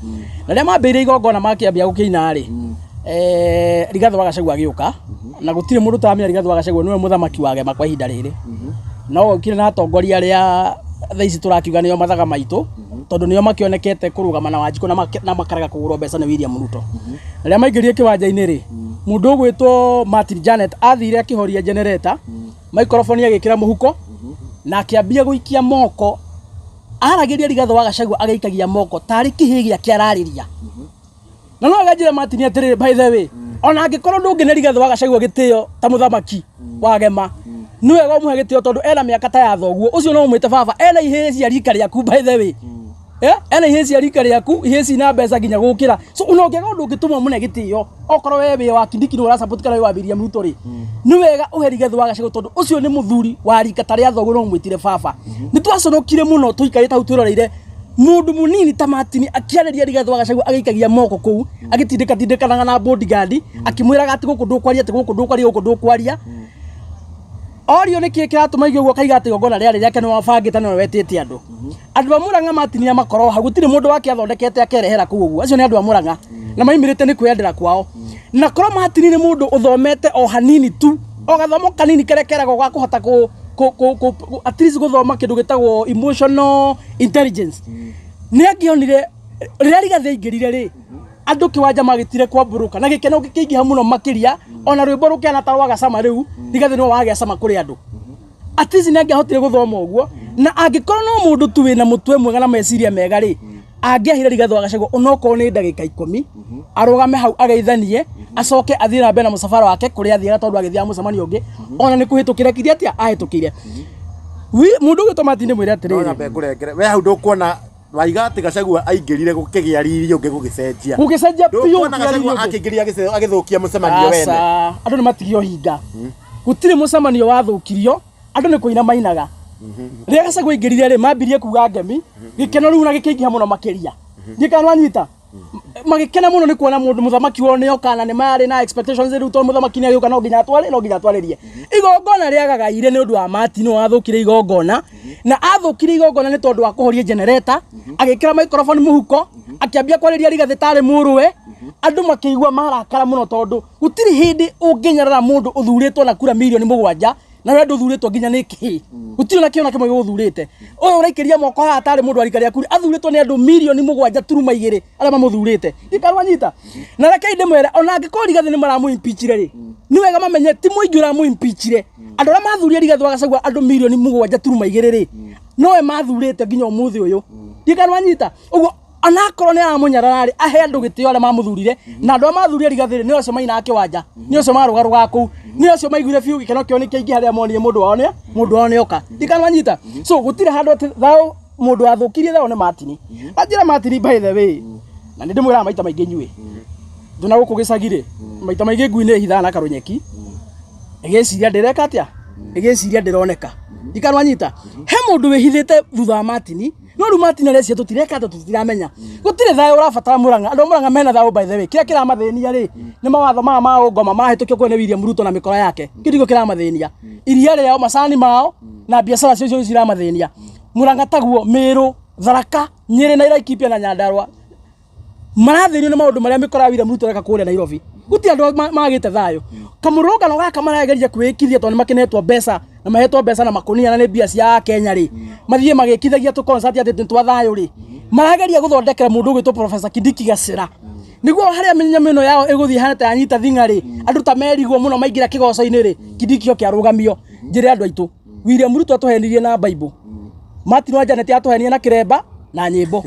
A: na ria mambeire igongona makiambia gukiina ri Rigathi wa Gachagua agiuka na gutire mundu tamenya Rigathi wa Gachagua niwe muthamaki wa Gema kwa ihinda riri no kire na atongoria ria thaici turakiuga niyo mathaga maitu tondu niyo makionekete kurugama na Wanjiku na makarega kugurwo mbeca ni William Ruto na ria maingirie kiwanja-ini ri mundu ugwitwo Martin Janet athire akihoria generator microphone agikira muhuko na akiambia guikia moko aragiria Rigathi wa Gachagua agaikagia moko tari kihigia kiarariria na no agajira Martin atiri by the way ona angikorwo ndungine Rigathi wa Gachagua gitio ta muthamaki wa Gema niwe go muhe gitio tondu ena miaka ta ya thoguo ucio no umwite baba ena iheci arika riaku by the way ena iheci arika riaku iheci na mbeca nginya gukira so unongega undu ngituma mune gitio okorwo wewe wa Kindiki no ura support kana wa William Ruto ri niwega uhe Rigathi wa Gachagua tondu ucio ni muthuri wa rika ta ria thoguo no umwitire baba ni twaconokire muno tuikarite hau twiroreire mundu munini ta Martin akiareria Rigathi wa Gachagua agikagia moko kuu agitindikanaga na bodyguard akimwiraga ati guku ndukwaria ati guku ndukwaria Orio ni kie kiratuma igwo kaiga ati gongona ria riake no wabangite no wetete andu a Murang'a Martin amakoro ha gutire mundu wake athondekete akerehera ku uguo acio ni andu a Murang'a na maimirite ni kwendera kwao na koro Martin ni mundu uthomete o hanini tu o gathomo kanini kerekeragwo gwa kuhota ku at least guthoma kindu gitagwo emotional intelligence ni angionire riria Rigathi aingirire ri andu kiwanja magitire kwamburuka na gikeno gikingiha muno makiria ona rwimbo rukiana ta rwa Gacama riu Rigathi no wage Gacama kuri andu at least ni angihotire guthoma uguo na angikorwo no mundu tu wina mutwe mwega na meciria mega ri angiahire Rigathi wa Gachagua onoko ni ndagika 10 arugame hau ageithanie acoke athie na mbere na musafara wake kuri athiaga tondu agithia mucemanio ungi ona ni kuhitukira kiria atia ahitukire mundu gwitwo Martin mwire atiri
B: ona mbe ngurengere we hau ndukuona waiga ati Gachagua aingirire gukigia riri ungi gugicenjia
A: piu
B: ona Gachagua akingiria agithukia mucemanio wene
A: andu ni matigio hinga gutire mucemanio wathukirio andu ni kuina mainaga ria Gachagua aingirire ri mambirie kuga ngemi gikeno riu na gikingiha muno makiria ndikanwanyita magikena muno ni kuona mundu muthamaki wone okana ni mari na expectations riu to muthamaki ni agiuka no nginya atwaririe igongona ria gagaire ni undu wa Martin wathukire igongona na athukire igongona ni tondu wa kuhoria generator agikira microphone muhuko akiambia kwariria Rigathi tari muruwe andu makigwa marakara muno tondu gutiri hindi unginyarara mundu uthuritwo na kura milioni 7 na we nduthuritwo nginya niki gutiri na kiona kimwe guthurite uyu uraikiria moko ha atari mundu arikaria kuri athuritwo ni andu milioni 7 turuma 2 aria mamuthurite ikarwanyita na reke ndimwera ona angikori Rigathi ni maramu impeachire ri ni wega mamenye ti muingi uramu impeachire andu aria mathuria Rigathi wa Gachagua andu milioni 7 turuma 2 ri noe mathurite nginya umuthi uyu ikarwanyita uguo anakorwo ni aramunyarara ri ahe andu gitio aria mamuthurire na andu mathuria Rigathi ni ocio maina kiwanja ni ocio marugaruga ku ni ocio maiguire fiu gikeno kio ni kiingi haria monire mundu wao ni oka ikanwanyita so gutire handu thao mundu athukirie thao ni Martin ajira Martin by the way na ndimwira maita maingi nyue nduna guku gicagire maita maingi nguine hithana karunyeki igeciria ndireka atia igeciria ndironeka ikanwanyita he mundu wihithite thutha Martin no ru Martin arecia tutireka tutiramenya gutire thayo urabatara Murang'a andu Murang'a mena thayo by the way kira kiramathenia ri ni mawatho ma ungoma mahitukio kwene William Ruto na mikora yake kidigo kiramathenia iria rĩao macani mao na biacara cio ciramathenia Murang'a taguo Meru Tharaka Nyeri na Laikipia na Nyandarua marathenio ni maundu maria mikora William Ruto reka kuria Nairobi guti andu magite thayo kamurungano gaka marageria kwikithia tondu makinetwo mbeca na mahetwo mbeca na makunia na ni bia cia Kenya ri mathie magikithagia tu concert ati twa thayo ri marageria guthondekera mundu gwitwo Professor Kindiki Gacira niguo haria menyamino yao iguthie hana ta anyita thinga ri andu ta merigwo muno maingira kigoco-ini ri Kindiki okya rugamio njire andu aitu William Ruto atuhenirie na Bible Martin wa Janet atuhenirie na kiremba na nyimbo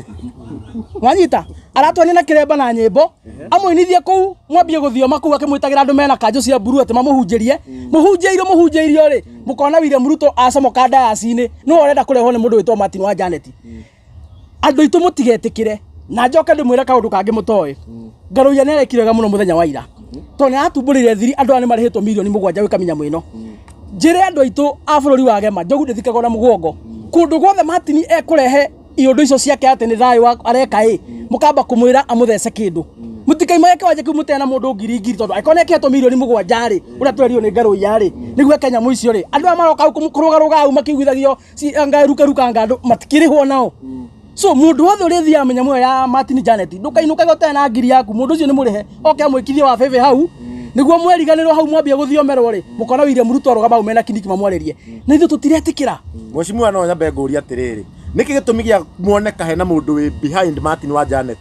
A: wanyita aratuhenia na kiremba na nyimbo amwinithie kuu mwambie guthio maku akimwitagira andu mena kanjo cia buru ati mamuhunjirie muhunjeirio ri mukona William Ruto acomoka ndayacini no orenda kureho ni mundu witwo Martin wa Janet andu itu mutigetikire na njoke ndimwira kaundu kangi mutoi ngaruya nere kirega muno muthenya wa ira to ni atumburire thiri andu ani marihitwo milioni 7 wika minya mwino njire andu aitu a bururi wa Gema njogu ndithikagwo na mugongo kundu gwothe Martin ekurehe iondo icio ciake ati ni thayo areka mukamba kumwira amuthece kindu mutikaimage kwanje ku mutena mundu ngiri tondu aikone keto milioni 7 ri uria twerio ni ngaru yari niguo Kenya muicio ri andu amaroka kurugaruga au makiguithagio ruka ngando matikirihwo nao so mundu wothe uri thia menya muoyo ya Martin Janet ndukainuka gotena na ngiri yaku mundu ucio ni murihe oke amwikithie wa bebe hau niguo mweriganirwo hau mwambia guthiomerwo ri mukona William Ruto aroga bau mena kindiki mamwarerie na ithu tutiretikira
B: Mheshimiwa no nyambe nguria atiriri niki gitumi gia muoneka hena mundu wi behind Martin wa Janet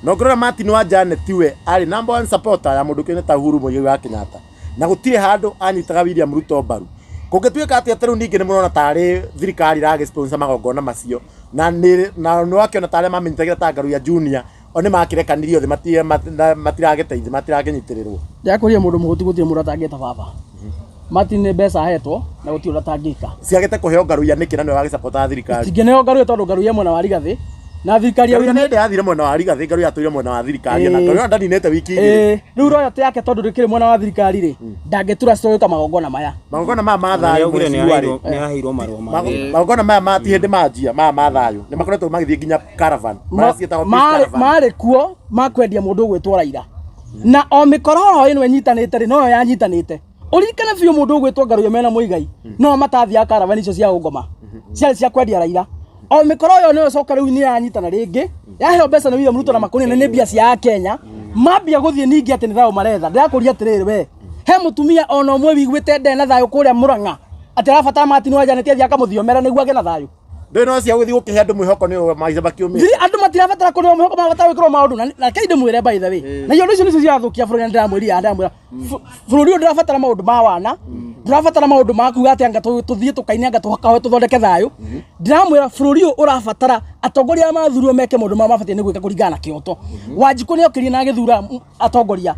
B: no ngorora Martin wa Janet we ari number 1 supporter ya mundu kene ta Uhuru Muigai wa Kenyatta na gutire handu anyitaga William Ruto mbaru kungituika ati ateru ningi ni murona tari thirikari ra sponsor magongona macio na no wakiona tari mamenyitagira ta ngaru ya junior oni makirekanirio the matirageteithia matiragenyitirirwo
A: ndakuria mundu muhuti gutire mundu atangeta baba Martin ne besa hetwo na gutire atangika
B: ciagete kuheo ngaru ya nikira no wage supporter thirikari
A: tingeneo ngaru tondu ngaru ye mwena wa Rigathi na thirikari ya
B: William ndio athire mwena wa Rigathi ngaru ya tuire mwena wa thirikari na ngaru ndaninete wiki igiri
A: riu royalty yake tondu rikire mwena wa thirikari ri ndangetura stoika magongona maya
B: magongona ma thayo
D: ni aheirwo marwa
B: magongona ma ti hindi manjia ma thayo ni makoretwo magithie nginya caravan
A: mari kuo makwendia mundu gwitwo Raila na o mikororo ino enyitanite ri no yanyitanite uririkana biu mundu gwitwo ngaru ya mena Muigai no matathia caravan icio cia ungoma cia kwendia Raila o mikoro yo no coka riu ni yanyitana ringi yaheo mbeca na William Ruto na makoni ne mbia cia Kenya mambia guthie ningi ati ni thayo maretha ndakuria atiriri we he mutumia ono mwe wigwite ndena thayo kuria Murang'a ati arabatara Martin wa Janet athia kamuthiomera niguo age na thayo
B: ndino cia guthie gukihe andu mwihoko ni maica bakiumia
A: andu matirabatara kuria mwihoko mabatara gwikirwo maundu na kaide mwire by the way na yo icio nicio ciathukia bururi ndiramwiri ndamwira bururi ndirabatara maundu ma wana ndirabatara maundu maku ati anga tuthie tukaine anga tuhakawe tuthondeke thayo ndiramwira bururi urabatara atongoria mathurio meke maundu ma mabatie ni gwika kuringana na kioto Wanjiku ni okirie na githura atongoria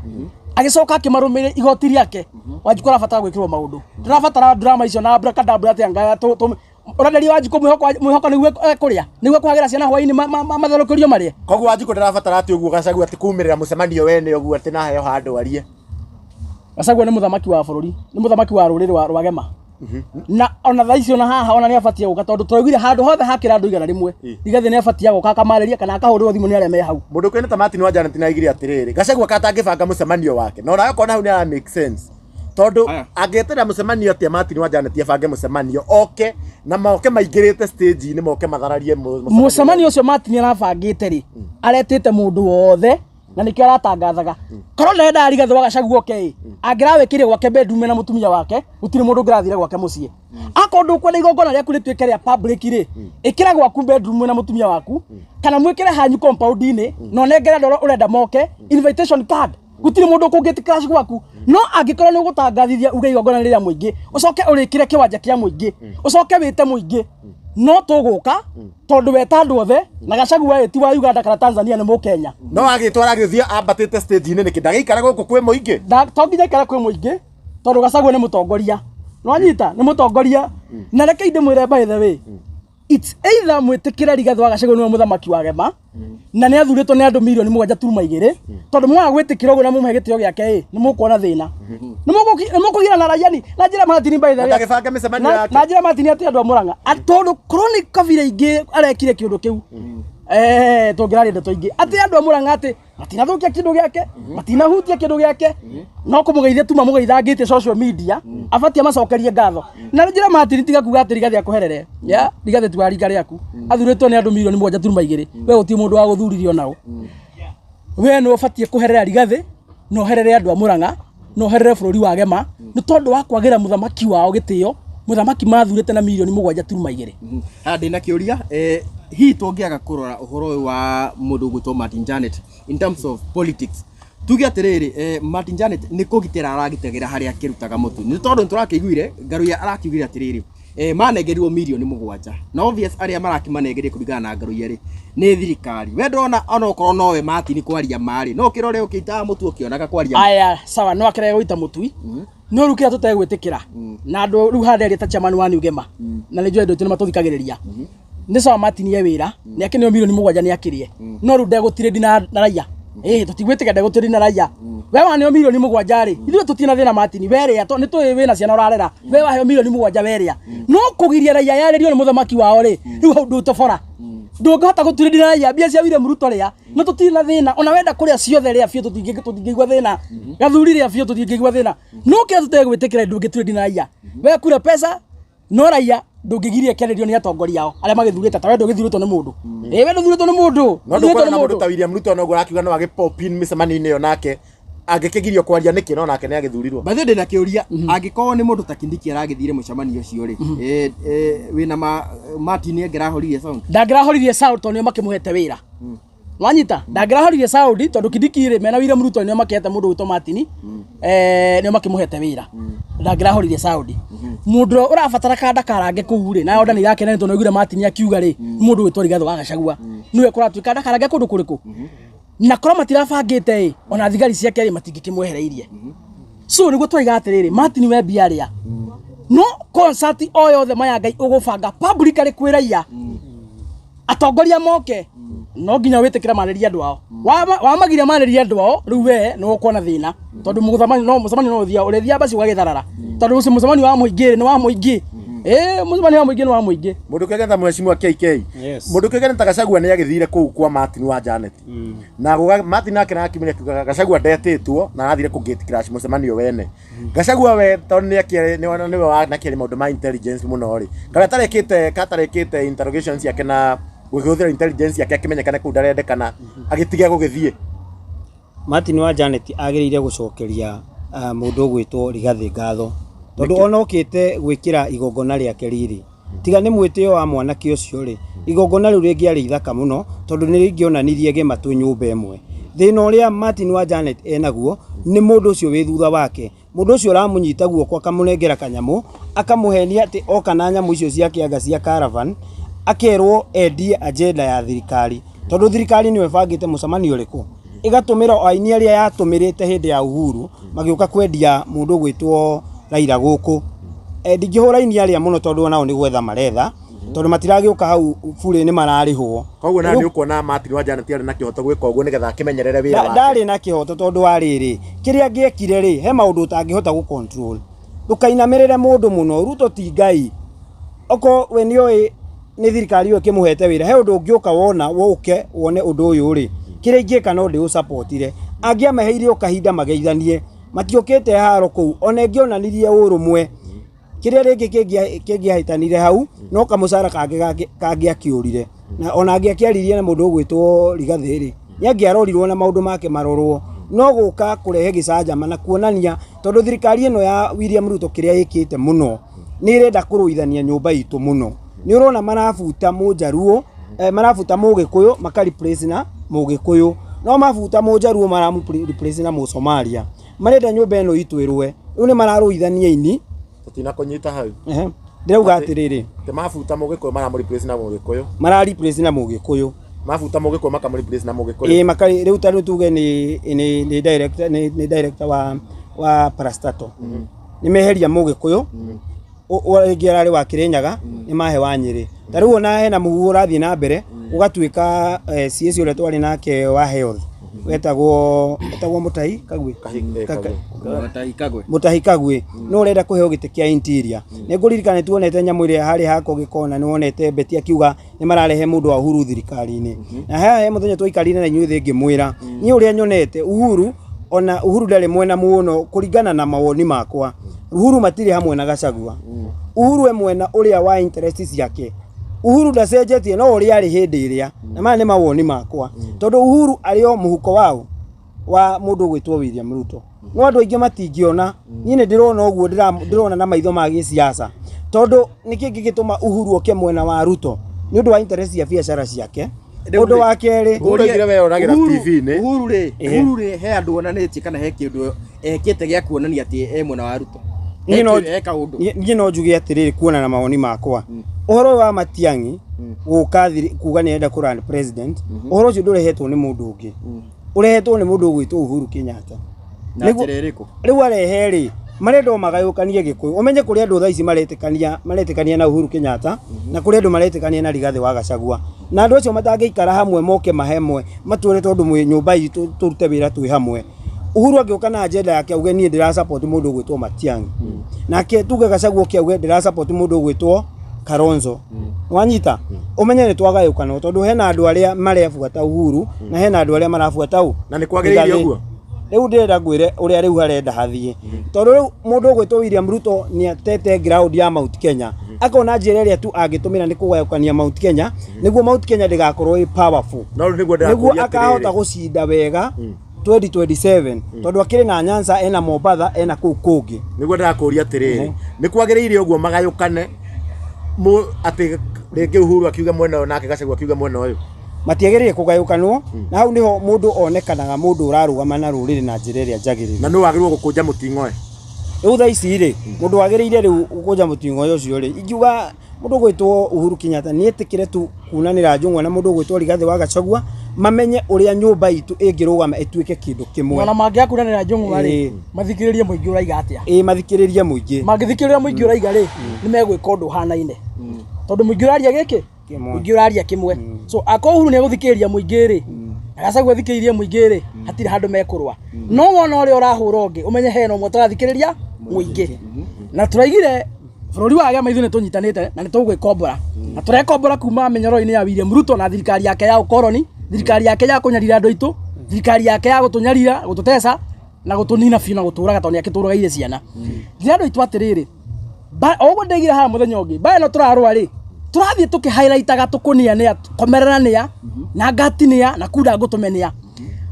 A: agicoka akimarumire igoti riake Wanjiku arabatara gwikirwo maundu ndirabatara drama icio na brakadabra ati anga uradari Wanjiku mwihoko niguo kuria niguo kwagira ciana hwaini mathonokerio marie
B: koguo Wanjiku ndirabatara ati uguo Gachagua ati kumirira mucemanio wene uguo ati na heo handu arie
A: Gachagua ni muthamaki wa bururi ni muthamaki wa ruriri rwa Gema na ona thaicio na haha ona ni abatie guka tondu turaugire handu hothe hakira andu igana rimwe Rigathi ni abatie guka akamareria kana akahurwo thimu ni arĩa me hau
B: mundu kwene ta Martin wa Janet na igire atiriri Gachagua katangibanga mucemanio wake no nayo kona hau ni ara make sense tondu angetera mucemanio ati Martin wa Janet abange mucemanio oke na moke maingirite stage ni moke mathararie
A: mucemanio ucio Martin arabangite ri aretete mundu wothe na nikio aratangathaga korwo ndenda Rigathi wa Gachagua oke angirawikire gwake bedroom na mutumia wake gutire mundu ngirathire gwake mucie akondu kwenda igongona rĩa kurituike rĩa public ri ikira gwaku bedroom na mutumia waku kana mwikire hanyu compound ini no nengere ndoro urenda moke invitation card gutire mundu kungiti crash gwaku no angikorwo ni gutangathithia uge igongona rĩrĩa muingi ucoke urikire kiwanja kia muingi ucoke wite muingi no tuguka tondu weta andu othe na Gachagua ti wa Uganda kana Tanzania ni Mukenya
B: no agitwara githia ambatite stage ini nikindagikara guku kwi muingi
A: tonginya ikara kwi muingi tondu Gachagua ni mutongoria no anyita ni mutongoria na reke inde mwire by the way it's either mwitikira Rigathi wa Gachagua ni muthamaki wa Gema na ni athuritwo ni andu milioni 7.2 tondu mwa gwitikira uguo na muhe gitio giake ni mukuona thina ni mukugira na rayani na njira Martin by the way
B: ndagibanga micemanio yake
A: na njira Martin ati andu a Murang'a atondu chronic kavira ingi arekire kiundu kiu tungirari ndeto ingi ati andu a Murang'a ati matinathukia kindu giake matinahutia kindu giake no kumugeithia tu mamugeithangite social media abatie macokerie ngatho na njira Martin tiga kuga ati Rigathi akuherere ya Rigathi tu ari ngari yaku athuritwo ni andu milioni 1.2 we uti mundu wa guthuririo nao we no abatie kuherera Rigathi no herere andu a Murang'a no herere bururi wa Gema ni tondu wa kwagira muthamaki wao gitio muthamaki mathurite na milioni 7.2
C: hadi na kiuria hi tungiaga kurora uhoro wa mundu gwitwo Martin Janet in terms of politics tugi atiriri Martin Janet ni kugitira aragitegira haria kirutaga mutu ni tondu turakiguire ngaru ya arakiugire atiriri manegerirwo milioni 7 na obvious aria marakimanegerie kuringana na ngaru yari ni thirikari we ndona ona ukorwo nowe Martin kwaria mari no kirore ukita mutu ukionaga kwaria
A: aya sawa no akire guita mutui no rukira tutegwitikira na andu ru handeria ta chairman wa Gema na ni joe ndo matuthikagiriria ni sawa Martin ye wira ni akenio milioni 7 ni akirie no ru ndegutire dina na raia tutigwĩtĩka ndegũtũrĩ na raiya we waneo milioni 7 rĩ ithuĩ tũtina thĩna Martin werĩa nĩ tũĩ wĩna ciana ũrarera we waheo milioni 7 werĩa no kũgiria raiya yarĩrio nĩ mũthamaki wao rĩ rĩu hau ndũtobora ndũngĩhota gũtũrĩ na raiya mbia cia William Ruto rĩa no tũtina thĩna ona wenda kũrĩa ciothe rĩa biũ tũtingĩigua thĩna gathuri rĩa biũ tũtingĩigua thĩna no kĩrĩa tũtegwĩtĩkĩra ndũngĩtũrĩ na raiya we kura pesa no raiya ndũngĩgiria kĩarĩrio nĩ atongoria ao arĩa magĩthurĩte ta we ndũgĩthurĩtwo nĩ mũndũ we ndũthurĩtwo nĩ mũndũ
B: no ndũkora na mũndũ ta William Ruto no ũrakiuga no agĩpopin mĩcemanio-inĩ ĩyo nake angĩkĩgirio kwaria nĩkĩ no nake nĩ agĩthurirwo
C: bathe ndĩna kĩũria angĩkorwo nĩ mũndũ ta Kindiki aragĩthire mũcemanio ũcio rĩ wĩna Martin angĩrahoririe sound
A: ndangĩrahoririe sound tondũ nĩo makĩmũhete wĩra wanyita ndangĩrahoririe sound tondũ Kindiki rĩ mena William Ruto nĩo makĩhete mũndũ wĩtwo Martin nĩo makĩmũhete wĩra ndangĩrahoririe sound mũndũ ũrabatara kanda karange kũu rĩ nayo ndani yake nĩ tondũ augire Martin akiuga rĩ mũndũ wĩtwo Rigathĩ wa Gachagua niwe kũratuĩka kanda karange kũndũ kũrĩkũ na korwo matirabangĩte ona thigari ciake rĩ matingĩkĩmwehereirie so nĩguo tũiga atĩrĩrĩ Martin we biaria no concert o yothe maya Ngai ũgũbanga publicly kwĩraiya atongoria moke no nginya wĩtĩkĩra marĩria andũ ao wamagiria marĩria andũ ao rĩu we nĩ ũkuona thĩna tondũ mũcemanio no ũthia ũrĩthia basi ũgagĩtharara tondũ ũcio mũcemanio wa mũingĩ nĩ wa mũingĩ mũcemanio wa mũingĩ nĩ wa mũingĩ
B: mũndũ kĩgenda mheshimiwa KK mũndũ kĩgenda ta Gachagua nĩ agĩthire kũu kwa Martin wa Janet na Martin nake nakimenya kiuga Gachagua ndetĩtwo na arathire ku gate crash mũcemanio wene Gachagua we tondũ nĩ akĩrĩ nĩwe wanakĩrĩ maũndũ ma intelligence mũno rĩ kana tarekĩte interrogations yake na gũgĩhũthĩra intelligence yake akĩmenyekane kũu ndarendekana agĩtiga gũgĩthiĩ
D: Martin wa Janet agĩrĩire gũcokeria mũndũ ũgwĩtwo Rigathĩ ngatho tondũ ona okĩte gwĩkĩra igongona rĩake rĩrĩ tiga nĩ mwĩtĩo wa mwanake ũcio rĩ igongona rĩu rĩngĩarĩ ithaka mũno tondũ nĩ rĩngĩonanirie gĩmatũ nyũmba ĩmwe thĩna ũrĩa Martin wa Janet enaguo nĩ mũndũ ũcio wĩ thutha wake mũndũ ũcio ũramũnyita guoko akamũnengera kanyamũ akamũhenia atĩ oka na nyamũ icio cia kĩanga cia caravan akerwo endie agenda ya thirikari tondũ thirikari nĩwe bangĩte mũcemanio ũrĩkũ igatũmĩra aini arĩa yatũmĩrĩte hĩndĩ ya Uhuru magĩũka kwendia mũndũ gwĩtwo Raila gũkũ ndingĩhũra aini arĩa mũno tondũ onao nĩ gwetha maretha tondũ matiragĩũka hau bure nĩ mararĩhwo
B: koguo na nĩ ũkuona Martin wa Janet arĩ na kĩhoto gwĩka ũguo nĩgetha akĩmenyerere wĩra wake
D: ndarĩ na kĩhoto tondũ wa rĩrĩ kĩrĩa angĩekire rĩ he maũndũ ũtangĩhota gũcontrol ndũkainamĩrĩre mũndũ mũno Ruto ti Ngai oko we nĩoĩ nĩ thirikari ĩyo ĩkĩmũhete wĩra he ũndũ ũngĩũka wona woke wone ũndũ ũyũ rĩ kĩrĩa ingĩka no ndĩũsupportire angĩamaheire ũkahinda mageithanie matiũkĩte haro kũu ona ĩngĩonanirie ũrũmwe kĩrĩa rĩngĩ kĩngĩahĩtanire hau no kamũcara kangĩakĩũrire na ona angĩakĩaririe na mũndũ ũgwĩtwo Rigathĩ rĩ nĩangĩarorirwo na maũndũ make marorwo no gũka kũrehe gĩcanjama na kuonania tondũ thirikari ĩno ya William Ruto kĩrĩa ĩkĩte mũno nĩ ĩrenda kũrũithania nyũmba itũ mũno nĩ ũrona marabuta mũnjaruo marabuta mũgĩkũyũ makariplace na mũgĩkũyũ no mabuta mũnjaruo maramureplace na mũsomalia marenda nyũmba ĩno itwĩrwe rĩu nĩ mararũithania ini
B: tutina kũnyita hau
D: ndĩrauga atĩrĩrĩ
B: te mabuta mũgĩkũyũ maramureplace na mũgĩkũyũ
D: marariplace na mũgĩkũyũ
B: mabuta mũgĩkũyũ makamureplace na mũgĩkũyũ
D: rĩu tarĩ tuge nĩ director wa Parastato nĩ meheria mũgĩkũyũ ũrĩa wa Kĩrĩnyaga nĩ mahe wa Nyĩrĩ tarĩu ona hena mũhuhu ũrathiĩ na mbere ũgatuĩka CS ũrĩa twarĩ nake wa health wetagwo Mũtahi Kagwe no ũrenda kũheo gĩtĩ kĩa interior nĩ ngũririkana tuonete nyamũ ĩrĩa harĩ hako gĩkona nĩ wonete Beti akiuga nĩ mararehe mũndũ wa Uhuru thirikari-inĩ na he mũthenya twaikarire na inyuĩ thĩ ngĩmwĩra niĩ ũrĩa nyonete Uhuru ndarĩ mwena muono kũringana na mawoni makwa Uhuru matirĩ hamwe na Gachagua Uhuru mwena ũrĩa wa interest ciake Uhuru ndacenjetie no ũrĩa arĩ hĩndĩ ĩrĩa na maya nĩ mawoni makwa tondũ Uhuru arĩ o mũhuko wa mũndũ gwĩtwo William Ruto no andũ aingĩ matingĩona niĩ nĩ ndĩrona ũguo ndĩrona na maitho ma gĩsiasa tondũ nĩkĩ gĩgĩtũma Uhuru oke mwena wa Ruto nĩ ũndũ wa interest ya biacara ciake ũndũ wa kerĩ
B: ũrĩa we onagĩra TV-inĩ
C: Uhuru rĩ he andũ onanĩtie kana he kĩndũ ekĩte gĩa kuonania atĩ mwena wa Ruto niĩ no njuge atĩrĩrĩ kuona na mawoni makwa ũhoro wa Matiang'i gũka kuga nĩ enda kũrani president ũhoro ũcio ndũrehetwo nĩ mũndũ ũngĩ ũrehetwo nĩ mũndũ ũgwĩtwo Uhuru Kenyatta rĩu arehe rĩ
D: marendo magayukanie Gikuyu umenye kuri andu thaa ici maretekania na Uhuru Kenyatta na kuri andu maretekania na Rigathi wa Gachagua na andu acio matangeikara hamwe moke mahemwe matwire tondu mwe nyumba itu turute wira twi hamwe Uhuru agioka na agenda yake auge nie ndira support mundu gwitwo Matiang'i nake tuge Gachagua kiauge ndira support mundu gwitwo Kalonzo wanyita umenye ni twagayukana tondu hena andu aria marefuata Uhuru na hena andu aria marafuata
B: na ni kwagiriire uguo
D: riu ndira ngwire uria riu harenda hathie tondu riu mundu gwitwo William Ruto ni atete ground ya Mount Kenya akona njira iria tu angitumira ni kugayukania Mount Kenya niguo Mount Kenya ndigakorwo i powerful niguo akahota gucinda wega 2027 tondu akiri na Nyanza ena Mombatha ena kuu kungi
B: niguo ndakuria atiriri ni kwagiriire uguo magayukane ati ringi Uhuru akiuga mwena uyu nake Gachagua akiuga mwena uyu
D: matiagiririe kugayukanwo na hau niho mundu onekanaga mundu urarugama na ruriri na njira iria njagirire
B: na no wagirwo gukunja mutingoe
D: riu thaa ici ri mundu wagiriire riu gukunja mutingoe ucio ri ingiuga mundu gwitwo Uhuru Kenyatta ni etikire tu kunanira njungwa na mundu gwitwo Rigathi wa Gachagua mamenye uria nyumba itu ingirugama ituike kindu kimwe
A: na mangia kunanira njungwa ri mathikiririe muingi uraiga atia
D: mathikiririe muingi
A: magithikiriria muingi uraiga ri ni megwika undu hanaine tondu muingi uraria giki muingi uraria kimwe so ako Uhuru ni guthikiriria muingi ri Gachagua thikiririe muingi ri hatire handu mekurwa no wona uri urahura ungi umenye hena umwe turathikiriria muingi na turaigire bururi wa gya maithu ni tunyitanite na ni tugwikombora na turekombora kuma menyoro-ini ya William Ruto na thirikari yake ya ukoroni thirikari yake ya kunyarira andu aitu thirikari yake ya gutunyarira gututesa na gutunina fiu na guturaga tondu yakiturageire ciana ngira andu aitu atiriri ogo ndegire ha muthenya ungi ba no turarwa ri turathie tuki highlightaga tukunia ni komererania na ngatinia na kuda gutumenia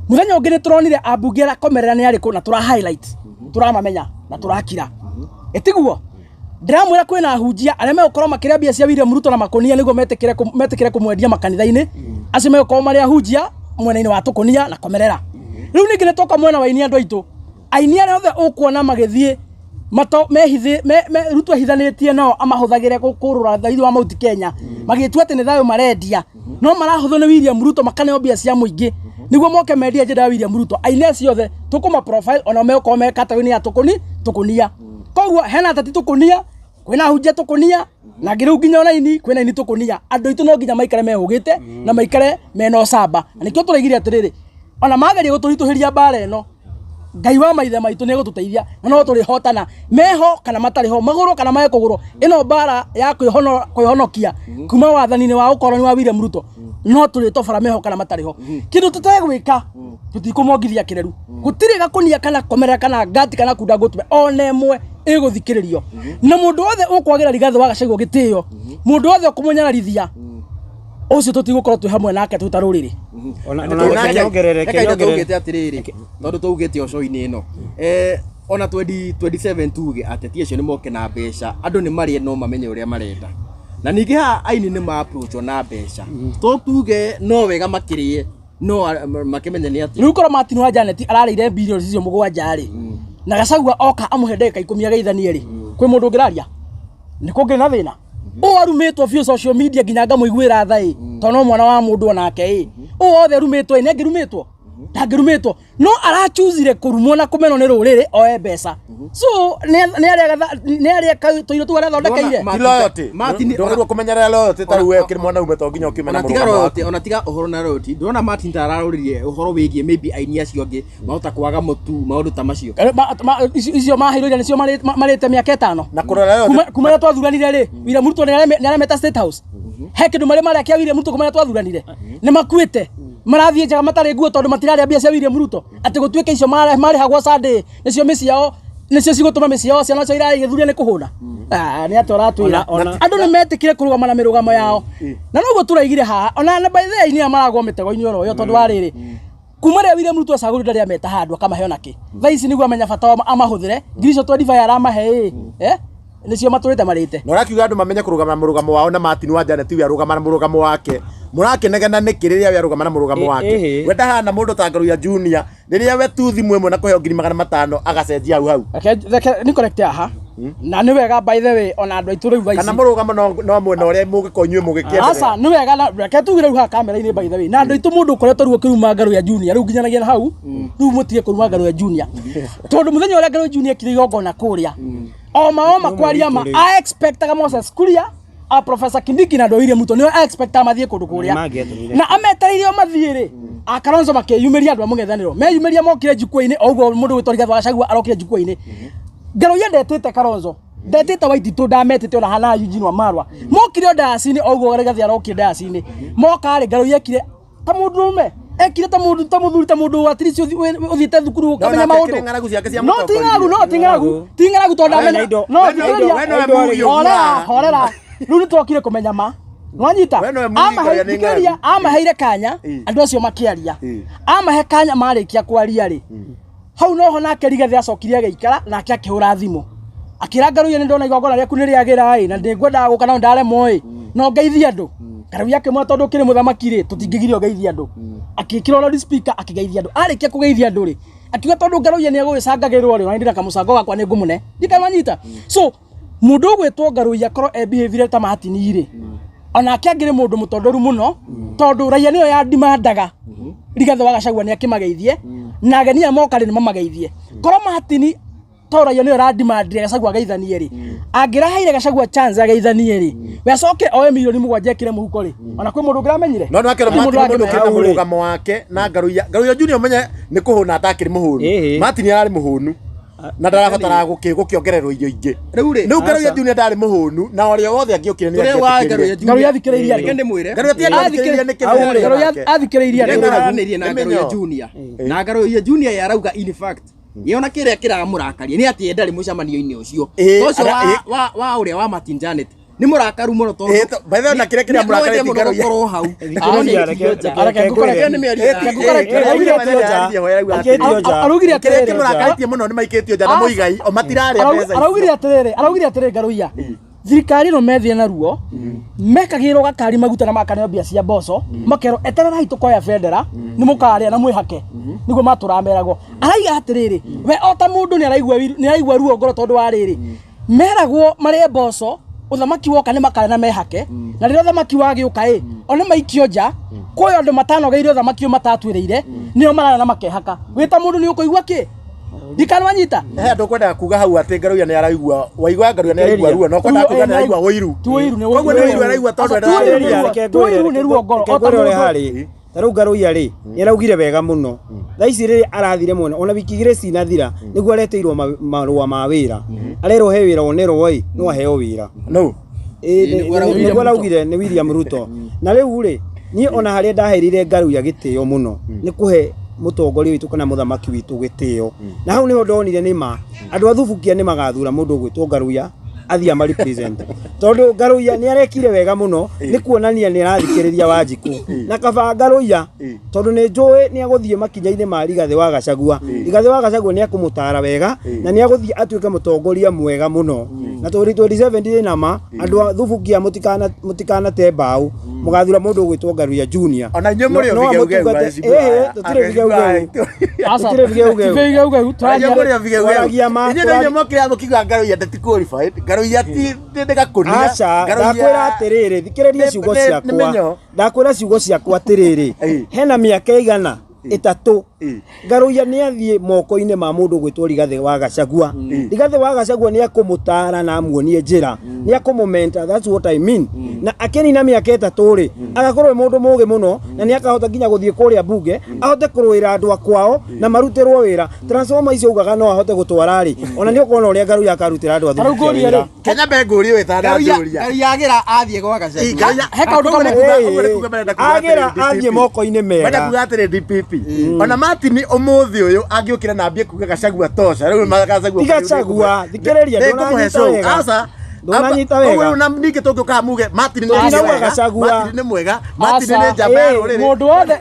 A: muthenya ungi ni turonire ambunge komererania ri kuna tura highlight turamamenya na turakira etiguo ndiramwira kwina hunjia aria megukorwo makiria mbia cia William Ruto na makonia niguo metikire kumwendia makanitha-ini acio megukorwo maria hunjia mwena-ini wa tukonia na komerera riu ningi ni toka mwena wa ini andu aitu aini aria othe ukuona magithie mato mehithi Ruto hithanitie nao amahuthagire kurura thaithi wa Mount Kenya magitua ati ni thayo marendia no marahutho ni William Ruto makaneo mbia cia muingi niguo moke mendia njira William Ruto aini acio othe tukuma profile ona megukorwo me category ya tukonia koguo hena tati tukonia kwina hunjia tukonia na ngiru nginya ona ini kwina ini tukonia andu itu no nginya maikare mehugite na maikare meno samba nikio turaigire atiriri ona mageria guturituhiria bara eno Ngai wa maithe maitu ni gututeithia na no turi hotana meho kana matari ho maguro kana mae kuguro ino bara ya kwihonokia kuma wathani-ini wa ukoroni wa William Ruto no turi tobara meho kana matari ho kindu tutegwika tutikumongithia kireru gutiri gakunia kana komerera kana ngati kana kunda gutume ona emwe iguthikiririo na mundu othe ukwagira Rigathi wa Gachagua gitio mundu othe ukumunyararithia ucio tutigukorwo twi hamwe nake tutaruriri
C: ona ugite atiriri tondu tugite oco-ini ino ona 2027 tuge ateti acio ni moke na mbeca andu ni marie no mamenye uria marenda na ningi ha aini ni ma approach na mbeca to tuge no wega makirie no makimenya ni ati
A: riu korwo Martin wa Janet ararire billions icio mugwanja ri na Gachagua oka amuhe ndeka 10 ageithanie ri kwi mundu ngiraria ni kungi na thina o arumetwo via social media nginya ngamuiguira thai tono mwana wa mundu onake o othe rumetwo ine ngirumetwo ndagirumetwo no arachuzire kurumwo na kumeno ni ruriri oe mbeca so ni aria toiro tu aria thondekeire
B: loyalty Martin ndorwo kumenyerera loyalty ta we kiri mwana umeto nginya ukimena
C: murugo ona tiga uhoro na loyalty ndona Martin tararuririe uhoro wigie maybe aini acio ngi mahota kwaga mutu maundu ta macio icio mahiroire nicio marite miaka 5
B: na kurora loyalty
A: kumenya twathuranire ri William Ruto ni arameta State House he kindu maria kia William Ruto kumenya twathuranire ni makuite marathie njaga matari nguo tondu matiraria mbia cia William Ruto ati gutuike icio mari hagwa Sunday nicio miciao nicio cigutuma miciao ciana cio irari githuria ni kuhuna ni atora twira andu ni metikire kurugama na mirugamo yao na noguo turaigire haha ona by the way ni amaragwo mitego-ini oro yo tondu wariri kuma ria William Ruto acaguri ndaria meta handu akamahe onaki thaa ici niguo amenya bata amahuthire ngirico 25 aramahe nicio maturite marite
B: no rakiuga andu mamenye kurugama na murugamo wao na Martin wa Janet wi arugama na murugamo wake murakenegana ni kiriria wi arugama na murugamo wake we ndahana mundu ta Ngaruya Junior riria we tu thimu imwe na kuheo 500 agacenjia hau
A: ni correct aha na nĩ wega by the way ona andũ aitũ rĩu thaa ici
B: kana mũrũgamo no mwena ũrĩa mũgĩkonyue mũgĩkĩenda
A: aca nĩ wega reke tuge rĩu ha kamera-inĩ by the way na andũ aitũ mũndũ ũkoretwo rĩu ũkĩruma Ngaru ya Junior rĩu nginyanagia na hau rĩu mũtige kũruma Ngaru ya Junior tondũ mũthenya ũrĩa Ngaru ya Junior kire igongona kũrĩa oma kwaria ma I expectaga Moses Kuria a Professor Kindiki na Ndoire Muto nĩo I expectaga mathiĩ kũndũ kũrĩa na ametereirio mathiĩ rĩ a Kalonzo makeyumĩria andũ a mũng'ethanĩro meyumĩria mokire njukua-inĩ o ũguo mũndũ wĩtwo Rigathĩ wa Gachagua arokire njukua-inĩ Ngaru ya ndetĩte Kalonzo ndetĩte Waititũ ndametĩte ona hana Eugene Wamalwa mokire o ndayasi-inĩ o ũguo Rigathĩ arokire ndayasi-inĩ moka rĩ Ngaru yekire ta mũndũrũme ekire ta mũthuri ta mũndũ wa tirisi ũthiĩte thukuru ũkamenya maũndũ no ting'aragu tondũ ndamenya no horera rĩu nĩtwokire kũmenya ma nwanyita amaheire kanya andũ acio makĩaria amahe kanya marĩkia kwaria rĩ hau noho nake Rigathĩ acokire agĩikara nake akĩhũra thimũ akĩra Ngaru nĩ ndona igongona rĩaku nĩ rĩagĩra na ndĩngwendaga gũka no ndaremwo no ngeithie andũ Ngaru yake mwa tondũ kĩrĩ mũthamaki rĩ tũtingĩgirio ngeithie andũ akĩkĩra loud speaker akĩgeithia andũ arĩkia kũgeithia andũ rĩ akiuga tondũ Ngaru nĩ agũgĩcangagĩrwo rĩ na ndĩna kamũcango gakwa nĩ ngũmũne ndikananyita so mũndũ ũgwĩtwo Ngaru akoro behavior ta Martini rĩ ona akĩangĩrĩ mũndũ mũtondoru mũno tondũ raia nĩyo ya dimandaga Rigathĩ wa Gachagua nĩ akĩmageithie na ageni amoka rĩ nĩ mamageithie korwo Martini to raia nĩyo ra dimandire Gachagua geithanie rĩ angĩraheire Gachagua chance ageithanie rĩ we acoke oe milioni 7 ekĩre mũhuko rĩ ona kwĩ mũndũ ũngĩramenyire
B: no akĩrwo Martini mũndũ kĩna mũrũgamo wake na Ngaru ya Junior menye nĩ kũhũna atakĩrĩ mũhũnu Martini ararĩ mũhũnu na ndarabatara gũkĩongererwo irio ingĩ rĩu Ngaru ya Junior ndarĩ mũhũnu na ũrĩa wothe angĩokire nĩ
A: Ngaru yathikĩrĩirie andũ
C: ndĩmwĩre
A: Ngaru yathikĩrĩirie andũ
C: ndaranĩrie na Ngaru ya Junior na Ngaru ya Junior yarauga in fact yona kĩrĩa kĩramũrakaria nĩ atĩ ndarĩ mũcemanio-inĩ ũcio ũcio wa ũrĩa wa Martin Janet nĩ mũrakaru mũno tondũ
B: baitha na kĩrĩa mũrakaria Ngaru ya
C: korwo hau
A: araugire atĩrĩrĩ
B: mũrakaria mũno nĩ maikĩtio nja na mũigai o matirarĩa mbeca araugire atĩrĩrĩ Ngaru ya thirikari no methie na ruo mekagĩrwo gakari maguta na makaneo mbia cia mboco makero etererai tukoya bendera nĩ mũkarĩa na mwĩhake nĩguo matũrameragwo araiga atĩrĩrĩ we o ta mũndũ nĩ araigua ruo ngoro tondũ wa rĩrĩ meragwo marĩ mboco uthamaki woka nĩ makarĩa na mehake na rĩrĩa uthamaki wagĩũka ona maikio nja kwĩ andũ matanogeire uthamaki matatuĩrĩire nĩo marara na makehaka wĩ ta mũndũ nĩ ũkũigua kĩ ndikananyita andũ kwendaga kuga hau atĩ Ngaru nĩ araigua waigua Ngaru nĩ araigua ruo no kwendaga kuga nĩ araigua ũiru koguo nĩ ũiru araigua tondũ
A: tuĩru nĩ ruo ngoro
D: o ta mũndũ harĩ tarau Ngaru rĩ nĩ araugire wega mũno thaa ici rĩrĩ arathire mũno ona wiki igĩrĩ cinathira nĩguo areteirwo marũa ma wĩra arerwo he wĩra onerwo no aheo wĩra
B: no
D: nĩguo araugire nĩ William Ruto na rĩu rĩ niĩ ona harĩa ndaherire Ngaru gĩtĩo mũno nĩ kũhe mũtongoria witũ kana mũthamaki witũ gĩtĩo na hau niho ndonire nĩ ma andũ athubukia nĩ magathura mũndũ ũgwĩtwo Ngaru athia mari represent tondu Ngaru nĩ arekire wega mũno nĩ kuonania nĩ arathikĩrĩria Wanjiku na kaba Ngaru tondu nĩ njũĩ nĩ agũthiĩ makinya-inĩ ma Rigathĩ wa Gachagua Rigathĩ wa Gachagua nĩ akũmũtara wega na nĩ agũthiĩ atuĩke mũtongoria mwega mũno na 2027 na ma andũ athubukia mũtikanate mbaũ mũgathura mũndũ ũgwĩtwo Ngaru Junior
B: ona inyuĩ mũrĩ
D: ndakwĩra atĩrĩrĩ thikĩrĩria ciugo ciakwa atĩrĩrĩ hena mĩaka igana ĩtatũ Ngaru nĩ athiĩ moko-inĩ ma mũndũ gwĩtwo Rigathĩ wa Gachagua Rigathĩ wa Gachagua nĩ akũmũtara na amuonie njĩra nĩ akũmũmenta that's what I mean na akĩnina mĩaka ĩtatũ rĩ agakorwo mũndũ mũgĩ mũno na nĩ akahota nginya gũthiĩ kũrĩa bunge ahote kũrũĩra andũ akwao na marutĩrwo wĩra transformer icio ugaga no ahote gũtwara rĩ ona nĩ ũkuona ũrĩa Ngaru akarutĩra andũ athubukia
B: Kenya mbengũri wĩ ta ndajũria
C: agĩra athiĩ gwa Gachagua
A: he kaũndũ kamwe
D: agĩra athiĩ moko-inĩ mega
B: kuga atĩrĩ DPP ona Martini ũmũthĩ ũyũ angĩũkĩra na ambie kuga Gachagua tosha rĩu
D: Gachagua thikĩrĩria ndonanyita wega
B: na ningĩ tũngĩũka muge Martini nĩ mwega Martini nĩ njamba ya rũrĩrĩ
A: mũndũ wothe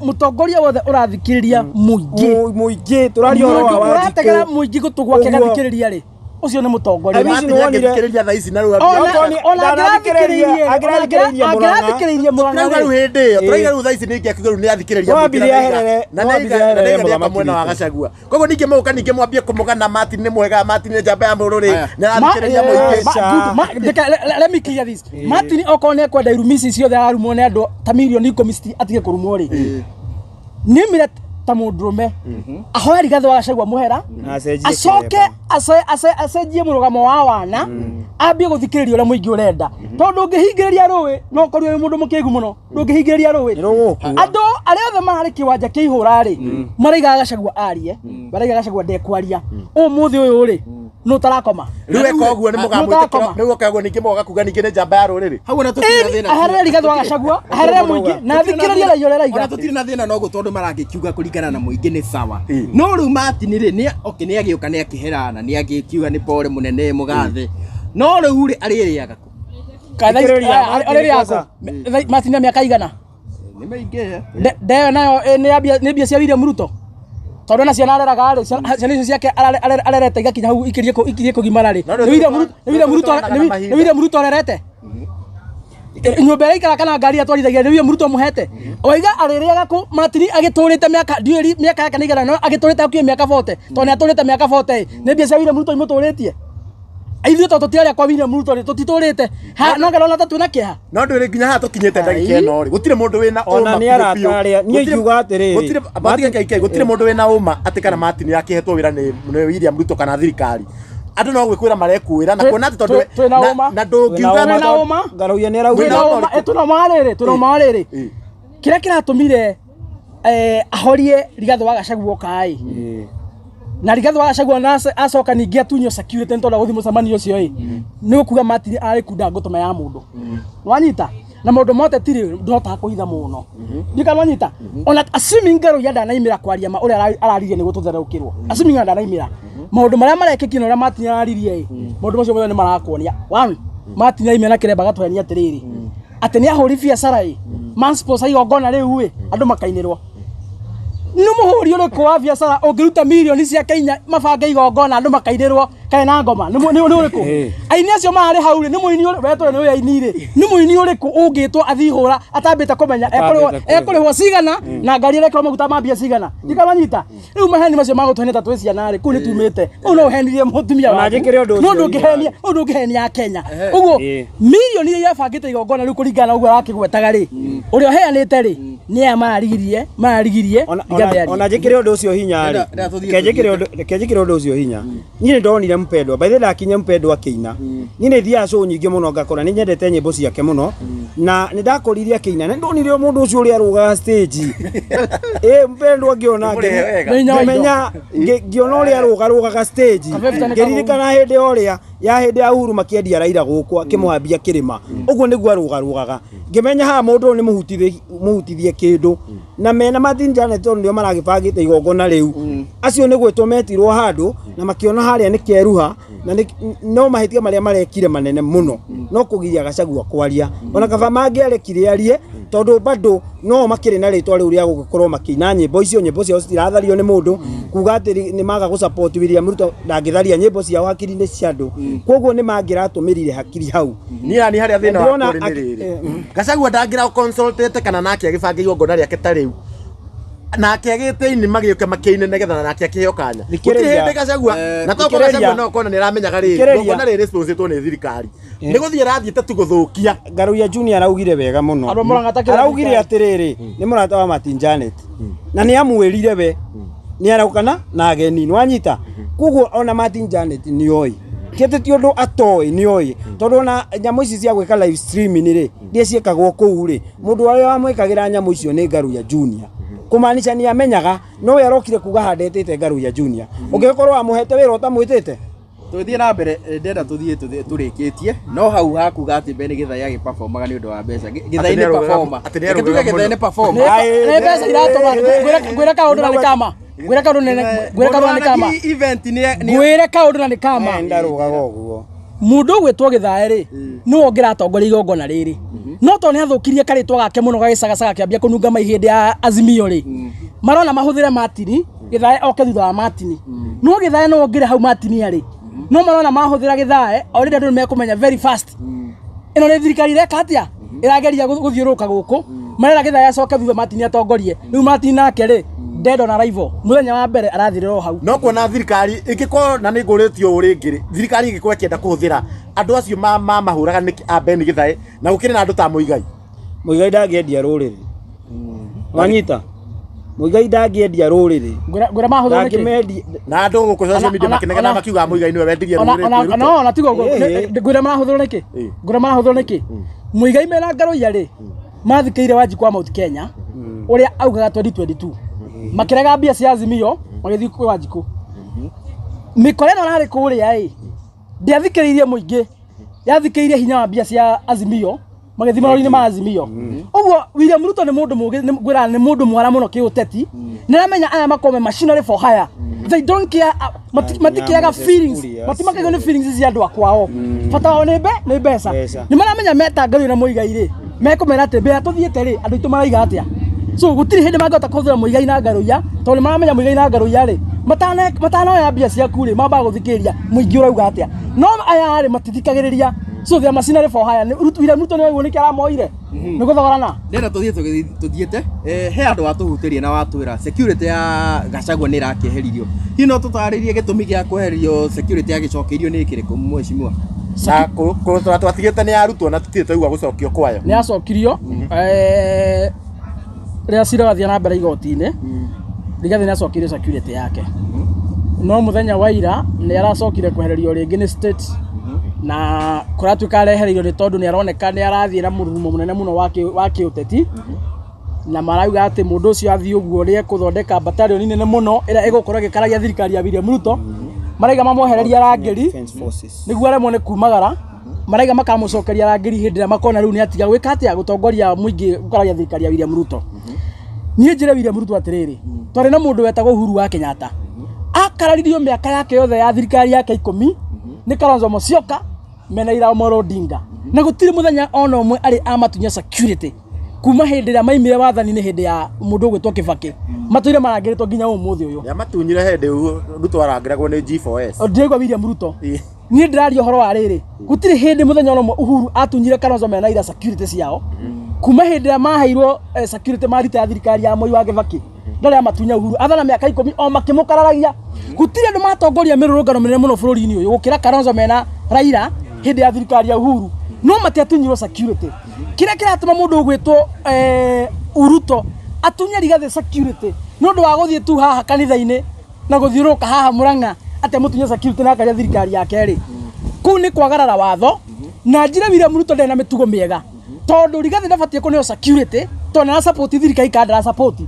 A: mũtongoria wothe ũrathikĩrĩria mũingĩ
D: tũraria ũhoro wa
A: Wanjiku mũingĩ gũtũgwake gathikĩrĩria rĩ ucio ni mutongoria
B: Thikiriria thaa ici na rũa
A: angirathikiriirie Murang'a
B: rĩu hĩndĩ ĩyo tũraiga rĩu thaa ici ningĩ akiuga rĩu nĩ athikĩrĩria na nĩaiga mwena wa Gachagua koguo ningĩ mũka ningĩ mwambie kũmũgana Martin nĩ mwega Martin nĩ njamba ya mũrũrĩ na athikĩrĩria mũingĩ.
A: Let me clear this. Martin okorwo nĩ ekwenda irumisi ciothe arumwo nĩ andũ ta milioni 10 atige kũrumwo rĩ nĩmire ta mũndũrũme ahoya Rigathĩ wa Gachagua mũhera acoke acenjie mũrũgamo wa wana ambie gũthikĩrĩria ũrĩa mũingĩ ũrenda tondũ ũngĩhingĩrĩria rũĩ no ũkorwo wĩ mũndũ mũkĩgu mũno ndũngĩhingĩrĩria rũĩ andũ arĩa othe marĩ kĩwanja kĩa ihũra rĩ maraiga Gachagua arie maraiga Gachagua ndekwaria ũmũthĩ ũyũ rĩ no tarakoma
B: rĩu eka ũguo nĩ mũgamwĩtĩkĩra rĩu ũkaguo ningĩ moga kuga ningĩ nĩ njamba ya rũrĩrĩ
C: hau ona tũtirĩ na thĩna
A: aherere Rigathĩ wa Gachagua aherere mũingĩ na thikĩrĩria raia ũrĩa raiga
C: ona tũtirĩ na thĩna no gũtondũ marangĩkiuga kũringana na mũingĩ nĩ sawa no rĩu Martin rĩ nĩ agĩũka nĩ akĩherana nĩ agĩkiuga nĩ pore mũnene mũgathe no rĩu rĩ arĩrĩaga
A: arĩrĩaga Martin mĩaka igana
C: nĩ maingĩ
A: ndeyo nayo nĩ mbia cia William Ruto tondũ na ciana areraga rĩ ciana icio ciake arerete igakinya hau ikirie kũgimara rĩ nĩ William Ruto arerete nyũmba ĩrĩa ikara kana ngari atwarithagia nĩ William Ruto mũhete oiga arĩrĩaga kũ Martin agĩtũrĩte mĩaka yake nĩ igana no agĩtũrĩte hakuhĩ mĩaka 40 tondũ nĩ atũrĩte mĩaka 40 nĩ mbia cia William Ruto imũtũrĩtie ithuĩ to tũtiarĩa kwa William Ruto rĩ tũtitũrĩte no ngarona ta twĩna kĩeha
B: no ndũrĩ nginya haha tũkinyĩte ndagĩka ĩno rĩ gũtirĩ mũndũ wĩna
D: ona nĩ aratarĩa niĩ ngiuga atĩrĩrĩ
B: gũtirĩ mũndũ wĩna ũma atĩ kana Martin akĩhetwo wĩra nĩ William Ruto kana thirikari andũ no gwĩkwĩra marekwĩra na kuona atĩ tondũ na ndũngiuga
A: na ũma
D: Ngaruiya nĩ arauga
A: tũnoma rĩrĩ kĩrĩa kĩratũmire ahorie Rigathĩ wa Gachagua kai na Rigathĩ wa Gachagua na acoka ningĩ atunyo security ntoda gũthi mũcemanio ũcio nĩ gũkuga Martin arĩ kunda ngũtũma ya mũndũ wanyita na mũndũ mote tiri ndota kũhitha mũno ndikanonyita ona assuming Ngaruiya ndanaimĩra kwaria ma ũrĩa araririe nĩ gũtũtherũkĩrwo assuming ndanaimĩra maũndũ marĩa marekĩkire na ũrĩa Martin araririe maũndũ macio mothe nĩ marakuonia one Martin aimena kĩremba gatũhenia atĩrĩrĩ atĩ nĩ ahũri biacara mansponsor igongona rĩu andũ makainĩrwo nĩ mũhũri ũrĩkũ wa biacara ũngĩruta milioni cia Kenya mabanga igongona andũ makainĩrwo kaĩ na ngoma nĩ ũrĩkũ aini acio marĩ hau rĩ nĩ mũini wetwo nĩ aini rĩ nĩ mũini ũrĩkũ ũngĩtwo athihũra atambĩte kũmenya ekũrĩhwo cigana na ngari ĩrekĩrwo maguta ma mbia cigana ndikamanyita rĩu maheni macio magũtũhenia ta twĩ ciana rĩ kũu nĩ tumĩte ũũ no ũhenirie mũtumia wake mũndũ ũngĩhenia Kenya ũguo milioni iria yabangĩte igongona rĩu kũringana na ũguo arakĩgwetaga rĩ ũrĩa ũheanĩte rĩ nĩ mararigirie
D: ona njĩkĩre ũndũ ũcio hinya rĩ kenjĩkĩre ũndũ ũcio hinya niĩ ndonire Mpendwa by the way ndakinya Mpendwa akĩina niĩ nĩ thiaga show nyingĩ mũno ngakora nĩ nyendete nyĩmbo ciake mũno na nĩ ndakoririe akĩina nĩ ndonire mũndũ ũcio ũrĩa arũgaga stage Mpendwa ngĩona ngĩmenya ngĩona ũrĩa arũgaga stage ngĩririkana hĩndĩ ũrĩa ya Uhuru makĩendia Raila gũkũ akĩmũhambia kĩrĩma ũguo nĩguo arũgaga ngĩmenya haha mũndũ nĩ mũhutithie kĩndũ na mena Martin Janet nĩo maragĩbangĩte igongona rĩu acio nĩ gwĩtwo metirwo handũ na makĩona harĩa nĩ kĩeruha na no mahĩtia marĩa marekire manene mũno no kũgiria Gachagua kwaria ona kaba mangĩarekire arie tondũ bado no makĩrĩ na rĩtwa rĩu rĩa gũkorwo makĩina nyĩmbo ciao citirathario nĩ mũndũ kuga atĩ nĩ maga gũsupport William Ruto ndangĩtharia nyĩmbo ciao hakiri-inĩ cia andũ koguo nĩ mangĩratũmĩrire hakiri hau
B: niĩ harĩa thĩna wa kũrĩ nĩ rĩrĩ Gachagua ndangĩra consultate kana nake agĩbanga igongona rĩake ta rĩu nake agĩte-inĩ magĩũka makĩine nĩgetha nake akĩheo kanya gũtirĩ hĩndĩ Gachagua na toko Gachagua no kona nĩ ramenyaga rĩrĩ igongona rĩrĩ responsible nĩ thirikari nĩ gũthiĩ rathiĩte tu gũthũkia
D: Ngaruiya Junior araugire wega mũno araugire atĩrĩrĩ nĩ mũrata wa Martin Janet na nĩ amwĩrire we nĩ araukana na ageni nĩwanyita koguo ona Martin Janet nĩ oĩ kĩte ti ũndũ atoĩ nĩ oĩ tondũ ona nyamũ ici cia gwĩka live streaming rĩ ndie ciĩkagwo kũu rĩ mũndũ ũrĩa wamwĩkagĩra nyamũ icio nĩ Ngaruiya Junior kumaanisha nĩ amenyaga no we arokire kuga handetete Ngaruiya Junior ũngĩkorwo amũhete wĩra ũtamwĩtĩte
C: tũthiĩ na mbere ndenda tũthiĩ tũrĩkĩtie no hau hakuga atĩ mbere Gĩthai agĩperformaga nĩ ũndũ wa mbeca Gĩthai nĩ performer tuge Gĩthai nĩ performer
A: nĩ mbeca iratũma ngwĩra kaũndũ na nĩ kama ngwĩra kaũndũ na nĩ kama
D: ndarugaga ũguo
A: mundu gwĩtwo Gĩthai rĩ no ngĩratongoria igongona rĩrĩ no to nĩ athũkirie karĩtwa gake mũno gagĩcagacaga kĩambia kũnunga maihĩndĩ ya Azimio rĩ marona mahũthĩre Martin Gĩthai oke thutha wa Martin no Gĩthai no ngĩre hau Martin arĩ no marona mahuthira githae already andu mekumenya very fast ino ni thirikari ireka atia irageria guthiuruka guku marera githae acoke thutha Martin atongorie riu Martin nake ri dead on arrival muthenya wa mbere arathiriro hau
B: no kuona thirikari ingiko na ni nguritio uringiri thirikari ingiko ikienda kuhuthira andu acio mahuraga ni abeni githae na gukire na andu ta Muigai
D: ndangĩendia rũrĩrĩ wanyita Muigai ndangĩendia rũrĩrĩ
A: ngura mahuthira
D: ndangĩmendia
B: na andu guku social media makinegena makiuga Muigai niwe wendirie rũrĩrĩ
A: no na tigo ngura mahuthira niki ngura mahuthira niki Muigai mena Ngaruiya ri mathikĩire Wanjiku wa Mount Kenya uria augaga 2022 makirega mbia cia Azimio magithii kwa Wanjiku mikore no nari kuria ndiathikĩrĩirie muingi yathikĩirie hinya wa mbia cia Azimio magithii marori-ini ma Azimio uguo William Ruto ni mundu mugi ngwira ni mundu mwara muno kiuteti niramenya aya makome machinery for hire they don't care matikiaga feelings matimakagio ni feelings cia andu akwao bata wao ni mbeca ni maramenya meta Ngaruiya na Muigai ri mekumera ati mbea tuthiete ri andu itu maraiga atia so gutiri hindi mangota kuthira Muigai na Ngaruiya tondu maramenya Muigai na Ngaruiya ri matano ya mbia ciaku ri mamba guthikiria muingi urauga atia no aya ri matithikagiriria so the machinery for hire William Ruto ni woni kira moire ni guthogorana
C: ndena tuthiete he andu watuhutirie na watwira security ya Gachagua ni rakeheririo hino tutaririe gitumi gia kweherio security ya gicokeirio ni kiriku mweshimwa
B: na ko twatigite ni arutwo na tutire twaigua gucokio kwayo
A: ni acokirio ria ciragathia na mbere igoti-ini rigathi ni acokirio security yake no muthenya wa ira ni aracokire kwehererio ringi ni state na kuratuika arehererio ni tondu ni aroneka ni arathie na mururumo munene muno wa kiuteti na marauga ati mundu ucio athii uguo ri ekuthondeka battalion nene muno ira igukorwo gikaragia thirikari ya William Ruto maraiga mamohereria rangiri niguo aremwo ni kumagara maraiga makamucokeria rangiri hindi ria makona riu ni atiga gwika atia gutongoria muingi gukaragia thirikari ya William Ruto nie njire William Ruto atiriri twari na mundu wetagwo Uhuru wa Kenyatta akararirio miaka yake yothe ya thirikari yake 10 ni Kalonzo Musyoka mena Raila Amolo Odinga na gutiri muthenya ona umwe ari amatunya security kuma hindi ria maimire wathani ni hindi ya mundu gwitwo Kibaki matoire marangiritwo nginya umuthi uyu
B: ya matunyire hindi Ruto arangiragwo ni G4S
A: Odinga William Ruto ni ndiraria uhoro wa riri gutiri hindi muthenya ona umwe Uhuru atunyire Kalonzo mena ira security ciao kuma hindi ria maheirwo security marita ya thirikari ya Moi wa Kibaki ndare amatunya Uhuru athana miaka 10 o makimukararagia gutiri andu matongoria mirurungano minene muno bururi-ini uyu gukira Kalonzo mena Raila hindi ya thirikari ya Uhuru no matiatunyirwo security kira kiratuma mundu gwitwo Ruto atunya rigathi security no ndu wa guthie tu haha kanitha-ini na guthiuruka haha Murang'a ate mutunya security na karia thirikari yake ri ku ni kwagarara watho na njira William Ruto ndena mitugo miega tondu rigathi ndabatie kuneo security tondu na support thirikari kadara support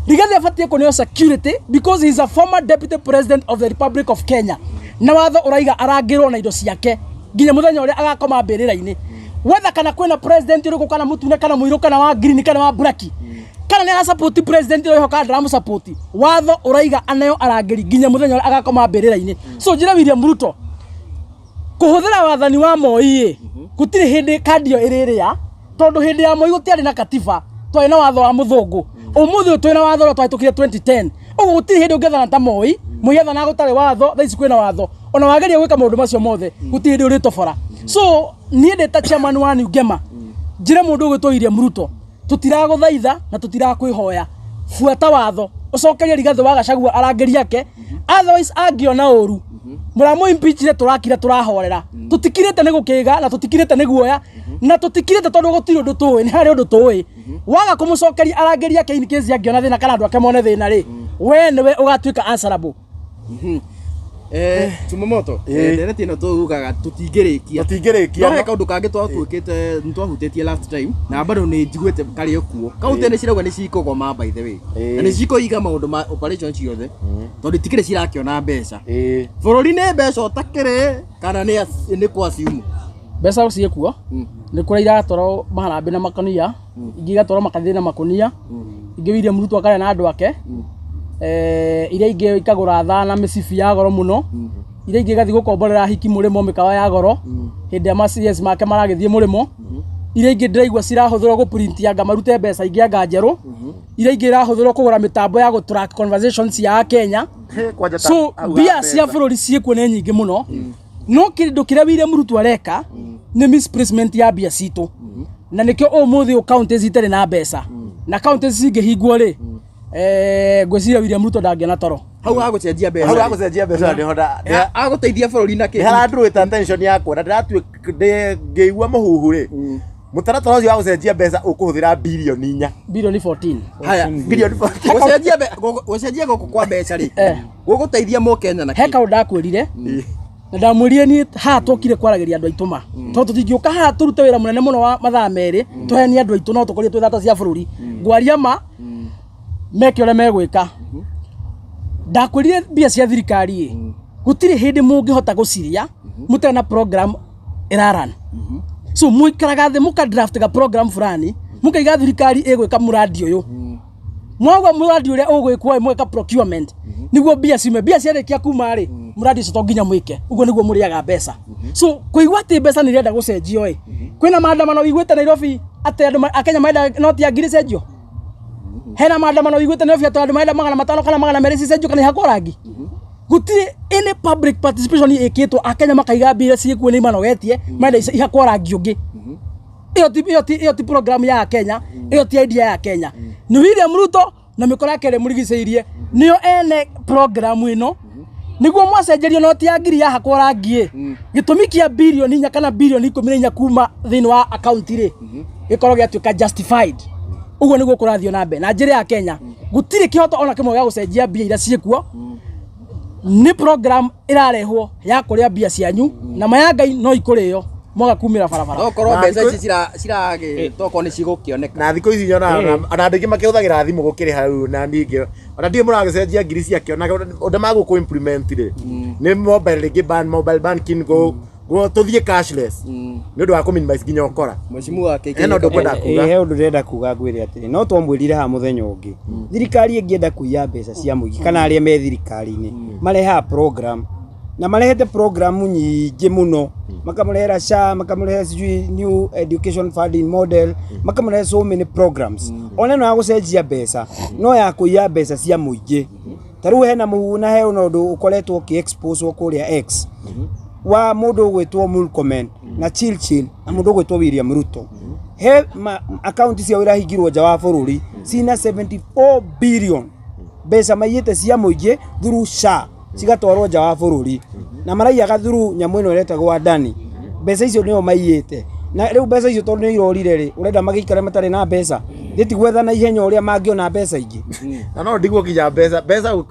A: rigathi abatie kuneo security because he is a former deputy president of the Republic of Kenya na watho uraiga arangirwo na indo ciake nginya muthenya uria agakoma mbirira-ini wetha kana kwina president uriku kana mutune kana muiru kana wa green kana wa black kana ni ara support president uyu kana ndara mu support watho uraiga anayo arangiri nginya muthenya uria agakoma mbirira-ini so njira William Ruto kuhuthira wathani wa Moi gutiri hindi kandio iriria tondu hindi ya Moi gutiari na katiba twai na watho wa muthungu umuthi twai na watho twatukire 2010 ugu gutiri hindi ungethana ta Moi muyathana gutari watho thaici kwina watho ona wageria gwika maundu macio mothe gutiri ndi uritobora so nie ndeta chairman wa Nugema njire mundu gwitwo William Ruto tutiraguthaitha na tutirakwihoya fuata watho ucokerie rigathi wa Gachagua arangeri yake otherwise angiona uru muramu impeachire turakira turahorera tutikirite ni gukiga na tutikirite ni guoya na tutikirite tondu gutiri undu tuwi ni hari undu tuwi waga kumucokeria arangeri yake in case angiona thina kana andu ake mone thina ri we niwe ugatuika answerable
C: Tumamoto ndereti no tugaga tutingirikia no he kaundu kangi twatuikite ntwahutetie last time na bado ni njiguite kari okuo kaunti ni cirauga ni cikugoma by the way na ni cikoiga maundu ma operation ciothe tondu tikire cirakiona mbeca bururi ni mbeca utakire kana ni kwa simu
A: mbeca ciekuo ni kura iratoro maharambe na makonia ingi igatoro makathina makonia ingi William Ruto akare na andu ake iria ingi ikagura thana micibi ya goro muno iria ingi gathi gukomborera hiki murimo mikawa ya goro hindi ya CS make maragithie murimo iria ingi ndiraigua cirahuthirwo gu print anga marute mbeca ingi anga njeru iria ingĩ irahuthirwo kugura mitambo ya track conversations ya Kenya. So bia cia bururi ciikuo nĩ nyingĩ muno. No kindu kiria William Ruto areka ni misplacement ya bia citu. Na nikio umuthi counties itarĩ na mbeca. Na counties cingĩhingwo rĩ ngwĩciria William Ruto ndangĩona toro.
C: Hau agũcenjia mbeca.
B: Hau agũcenjia mbeca nĩ honda.
C: Agũteithia bũrũri na kĩ.
B: Haranduĩte attention yakwa na ndĩratuĩkĩigua mũhuhu rĩ. Mũtaratara ũcio wa gũcenjia mbeca ũkũhũthĩra bilioni 4.
A: Bilioni 14.
C: Haya, bilioni 14. Gũcenjia gũkũ kwa mbeca rĩ. Gũgũteithia Mũkenya na kĩ.
A: He kaũndũ ndakwĩrire. Na ndamwĩrire ni ha tũkire kwaragĩria andũ aitũ ma. Tondũ tũtingĩũka ha tũrute wĩra mũnene mũno wa mathaa merĩ tũhenie andũ aitũ no tũkorie twĩ thata cia bũrũri. Ngwaria ma meke ũrĩa megwĩka. Ndakwĩrire mbia cia thirikari gũtirĩ hĩndĩ mũngĩhota gũciria mũtarĩ na program ĩraran. So mũikaraga thĩ mũka draft ga program fulani mũkaiga thirikari ĩgwĩka mũradi ũyũ. Mwagwa mũradi ũrĩa ũgwĩkwo mweka procurement niguo mbia ciume mbia ciarĩkia kuma rĩ mũradi ũcio to nginya mwĩke ũguo niguo mũrĩaga mbeca. So kũigua atĩ mbeca nĩ irenda gũcenjio kwĩna maandamano wiguĩte Nairobi atĩ andũ a Kenya maenda noti ya ngiri cenjio. Hena maandamano wiguĩte Nairobi atĩ andũ maenda 500 kana 200 cenjio kana ihakwo rangi. Gũtirĩ any public participation ĩkĩtwo a Kenya makaiga mbia ciĩkuo nĩ manogetie maenda ihakwo rangi ũngĩ. Iyo ti program ya Kenya, iyo ti idea ya Kenya. Ni William Ruto na mikora kere murigiceirie niyo ene program ĩno niguo mwacenjerio noti ya ngiri ya hakwo rangi gitumi kia bilioni 4 kana bilioni 14 kuma thini wa account ri gikorwo giatuika justified. Uguo niguo kurathio na mbe na njira ya Kenya gutiri kihoto ona kimwe ya gucenjia mbia ira ciekuo. Ni program irarehwo ya kuria mbia cianyu na mayangai no ikurio mwaga kumira barabara.
C: Okorwo mbeca ici cirage toko ni cigukioneka.
B: Na thikũ ici nyona ana andũ makĩhũthagĩra thimũ gũkĩrĩ hau na ningĩ ona ndiĩ mũragĩcenjia ngiri ciake ona ũndũ magũkũ implement rĩ nĩ mobile banking go tũthiĩ cashless nĩ ũndũ wa kũminimize nginya ũkora.
C: Mheshimiwa wake
B: eno ũndũ kwenda kuga
D: he ũndũ ndĩrenda kuga ngwĩre atĩrĩ no twamwĩrire ha mũthenya ũngĩ thirikari ĩngĩenda kũiya mbeca cia mũingĩ kana arĩa me thirikari-inĩ mareha program na marehete program nyingĩ muno makamurehera SHA makamurehera new education funding model makamurehera so many programs ona no agũcenjia mbeca no ya kũiya mbeca cia mũingĩ tarĩu hena mũhuna he ũndũ ũkoretwo ũkĩ-expose kũrĩa X wa mũndũ ũgwĩtwo Murkomen na Chilchil na mũndũ ũgwĩtwo William Ruto he account cia irahingirwo nja wa bũrũri cina 74 billion mbeca maiyĩte cia mũingĩ through SHA cigatwarwo nja wa bũrũri na maraiyaga through nyamũ ĩno ĩretagwo Adani. Mbeca icio nĩo maiyĩte na rĩu mbeca icio tondũ nĩ irorire rĩ ũrenda magĩikare matarĩ na mbeca thĩti gwetha na ihenya ũrĩa mangĩona mbeca ingĩ
B: na no ndigwo kinya mbeca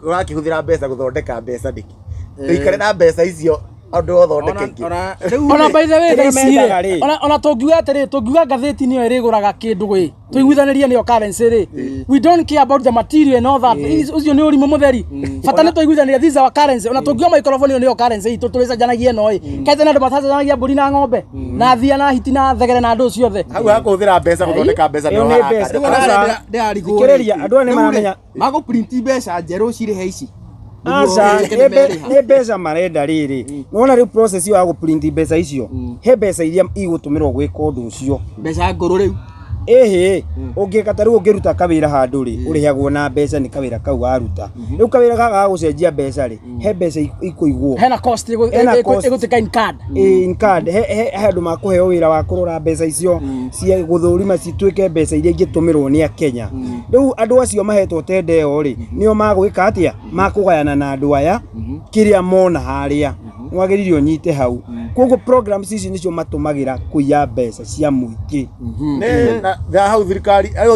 B: ũrakĩhũthĩra mbeca gũthondeka mbeca ndiki ũikare na mbeca icio andũ othondeke ingĩ
A: ona by the way ona tũngiuga atĩrĩ tũngiuga ngathĩti nĩyo ĩrĩgũraga kĩndũ gwĩ tũiguithanirie nĩyo currency rĩ we don't care about the material and all that ucio nĩ ũrimũ mũtheri bata nĩ tũiguithanirie this is our currency ona tũngiuga microphone nĩyo currency itũ tũrĩcenjanagia ĩno kaite na andũ matacanagia mbũri na ng'ombe na thia na hiti na thegere na andũ ciothe
B: hau hakũhũthĩra mbeca gũthondeka mbeca nĩyo
D: ndĩrarigũrĩria andũ nĩ maramenya
C: magũ print mbeca njerũ cirĩhe ici
D: Asa nĩ mbeca marenda rĩrĩ nona rĩu process ya gũprint mbeca icio he mbeca iria igũtũmĩrwo gwĩka ũndũ ũcio
C: mbeca ngũrũ rĩu
D: ehe ũngĩka tarĩu ũngĩruta kawĩra handũ rĩ ũrĩhagwo na mbeca nĩ kawĩra kau waruta rĩu kawĩra gaga gũcenjia mbeca rĩ he mbeca ikũigwo
A: hena cost ĩgũtĩka in card he andũ makũheo wĩra wa kũrora mbeca icio cia gũthũrima cituĩke mbeca iria ingĩtũmĩrwo nĩ Akenya. Rĩu andũ acio mahetwo tende ĩyo rĩ nĩo magwĩka atĩa makũgayana na andũ aya kĩrĩa mona harĩa wagĩrĩire ũnyite hau koguo programs ici nĩcio matũmagĩra kũiya mbeca cia mũingĩ
B: na hau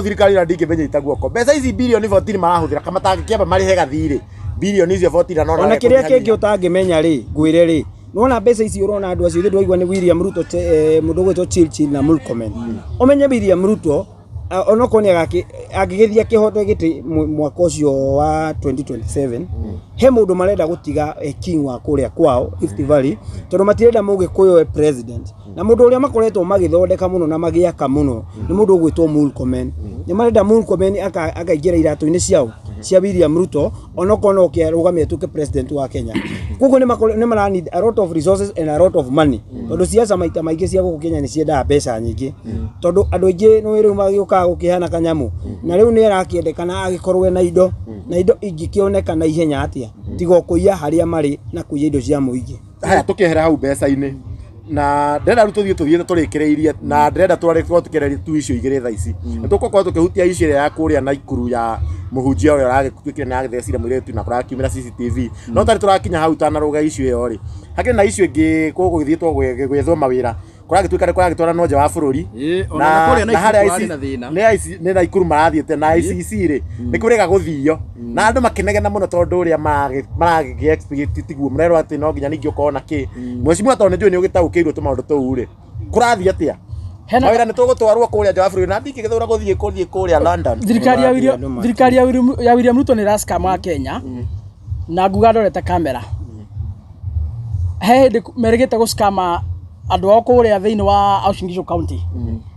B: thirikari na ndingĩmenya itaguoko mbeca ici bilioni 14 marahũthĩra kama tangĩkĩamba marĩhe gathirĩ bilioni icio 14 no
D: ona kĩrĩa kĩngĩ ũtangĩmenya rĩ ngwĩre rĩ nona mbeca ici ũrona andũ acio ndwaigua nĩ William Ruto mũndũ ũgwĩtwo Chilchil na Murkomen ũmenye William Ruto onoko nĩ agĩgĩthia kĩhoto gĩtĩ mwaka ũcio wa 2027 he mũndũ marenda gũtiga king wa kũrĩa kwao Rift Valley tondũ matirenda mũgĩkũyũ president na mũndũ ũrĩa makoretwo magĩthondeka mũno na magĩaka mũno nĩ mũndũ ũgwĩtwo Murkomen nĩ marenda Murkomen akaingĩra iratũ-inĩ ciao cia William Ruto onoko no ke rugamia tuke president wa Kenya kuko ni mara need a lot of resources and a lot of money tondu siasa maita maingĩ cia guku Kenya ni ciendaga mbeca nyingĩ tondu andu aingĩ no wĩrũ magĩũka gũkĩhana kanyamu na rĩu nĩ arakĩendekana agĩkorwo na indo ingĩkĩoneka na ihenya atia tigo kũiya harĩa marĩ na kũiya indo cia mũingĩ
B: haya tukehera hau mbeca-inĩ na ndĩrenda rĩu tuthiĩ tũrĩkĩrĩirie na ndĩrenda tũkĩrerie tu icio igĩrĩ thaa ici nĩ tũgũkorwo tũkĩhutia icio ya kũrĩa Naikuru ya mũhunjia ũrĩa ũragĩtuĩkire nĩ agĩthecire mũirĩtu na kũrakiumĩra CCTV no tarĩ tũrakinya hau tanaruga icio ĩyo rĩ hakĩrĩ na icio ingĩ gũgĩthiĩtwo gwethwo mawĩra kũragĩtuĩka nĩ kũragĩtwara nja wa bũrũri na harĩa nĩ Naikuru marathiĩte na ICC rĩ nĩ kũrĩga gũthio na andũ makenegena mũno tondũ ũrĩa maragĩ expect tiguo mũrerwo atĩ no nginya ningĩ ũkorwo na kĩ mwecimu tondũ nĩ njũĩ nĩ ũgĩtaũkĩirwo tũmaũndũ tũu rĩ kũrathiĩ atĩa mawĩra nĩ tũgũtwarwo kũrĩa nja wa bũrũri na ndingĩgĩthũra gũthiĩ kũrĩa London
A: thirikari ya William Ruto nĩ ĩracikama Kenya na nguga ndorete kamera he hĩndĩ merĩgĩte gũcikama andũ ao kũrĩa thĩinĩ wa Uasin Gishu County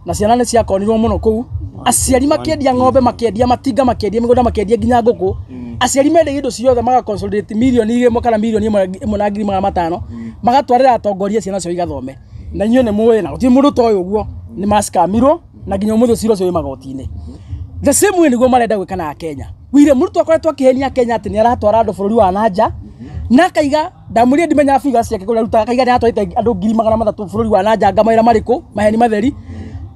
A: na ciana nĩ ciakonirwo mũno kũu aciari makĩendia ng'ombe makĩendia matinga makĩendia mĩgũnda makĩendia nginya ngũkũ aciari mendagia indo ciothe maga consolidate milioni 1 kana milioni 1.5 magatwarĩra atongoria ciana cio igathome na inyuĩ nĩ mũĩ na gũtirĩ mũndũ toĩ ũguo nĩ macikamirwo na nginya ũmũthĩ ciro cio magoti-inĩ the same way nĩguo marenda gwĩka na Kenya William Ruto akoretwo akĩhenia Kenya atĩ nĩ aratwara andũ bũrũri wa nanja na kaiga ndamũria ndimenya figa ciake kũrĩa ruta kaiga nĩ atwarĩte andũ 300,000 bũrũri wa nanja ngamawĩra marĩkũ maheni matheri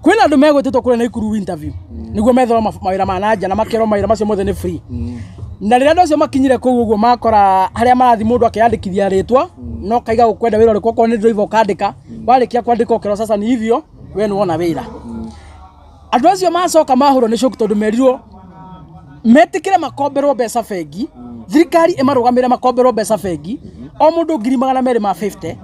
A: kwĩna andũ megwĩtĩtwo kũrĩa Naikuru interview nĩguo methora mawĩra ma nanja na makerwo mawĩra macio mothe nĩ free na rĩrĩa andũ acio makinyire kũu ũguo makora harĩa marathi mũndũ akĩandĩkithia rĩtwa no kaiga ũkwenda wĩra ũrĩkũ okorwo nĩ driver ũkandĩka warĩkia kwandĩka ũkerwo sasa nĩ hivyo we nĩ wona wĩra andũ acio macoka mahũrwo nĩ shock tondũ merirwo metĩkĩre makomberwo mbeca bengi thirikari ĩmarũgamĩre makomberwo mbeca bengi o mũndũ 250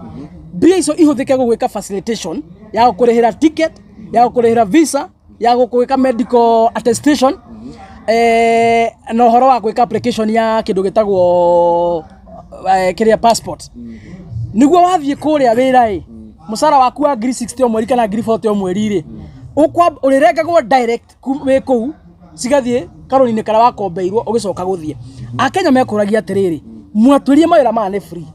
A: mbia icio ihũthĩke gũgwĩka facilitation ya gũkũrĩhĩra ticket ya gũkũrĩhĩra visa ya gũgwĩka medical attestation na ũhoro wa gwĩka application ya kĩndũ gĩtagwo kĩrĩa passport nĩguo wathiĩ kũrĩa wĩra mũcara waku wa 60 o mweri kana 40 o mweri rĩ ũrĩrengagwo direct wĩ kũu cigathiĩ karũni-inĩ karĩa wakombeirwo ũgĩcoka gũthiĩ Akenya mekũragia atĩrĩrĩ mwatwĩrie mawĩra maya nĩ free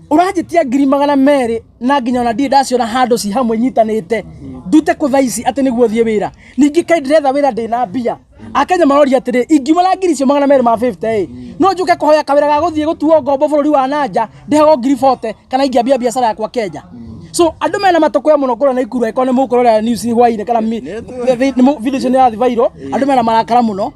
A: ũranjĩtia 200,000 na nginya ona ndirĩ ndaciona handũ ci hamwe nyitanĩte ndute kũthaici atĩ nĩguo thiĩ wĩra ningĩ kaĩ ndĩretha wĩra ndĩna mbia Akenya maroria atĩrĩrĩ ingiumana 250,000 no njuke kũhoya kawĩra ga gũthiĩ gũtuo ngombo bũrũri wa nanja ndĩhagwo 40,000 kana ingĩambia biacara yakwa Kenya so andũ mena matoko ya mũno kũrĩa Naikuru ĩkorwo nĩ mũkũrora news hwaĩ-inĩ kana video ya viral andũ mena marakara mũno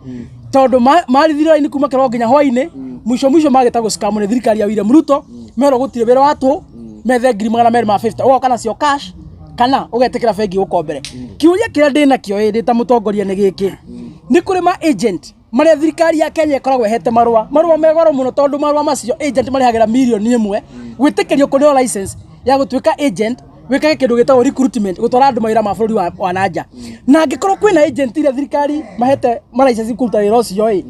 A: tondũ marithirwo ini kuma kĩroko nginya hwaĩ-inĩ mwisho magĩtagwo scam nĩ thirikari ya William Ruto merwo gũtirĩ wĩra watũ methe 250,000 ũgoka nacio cash kana ũgetĩkĩra bengi gũkombere kĩũria kĩrĩa ndĩnakĩo ndĩ ta mũtongoria nĩ gĩkĩ nĩ kũrĩ ma agent marĩa thirikari ya Kenya ĩkoragwo ĩhete marũa megoro mũno tondũ marũa macio agent marĩhagĩra milioni 1 gwĩtĩkĩrio kũneo license ya gũtuĩka agent wĩkage kĩndũ gĩtagwo recruitment gũtwara andũ mawĩra ma bũrũri wa nanja na angĩkorwo kwĩna agent iria thirikari mahete license kũruta wĩra ũcio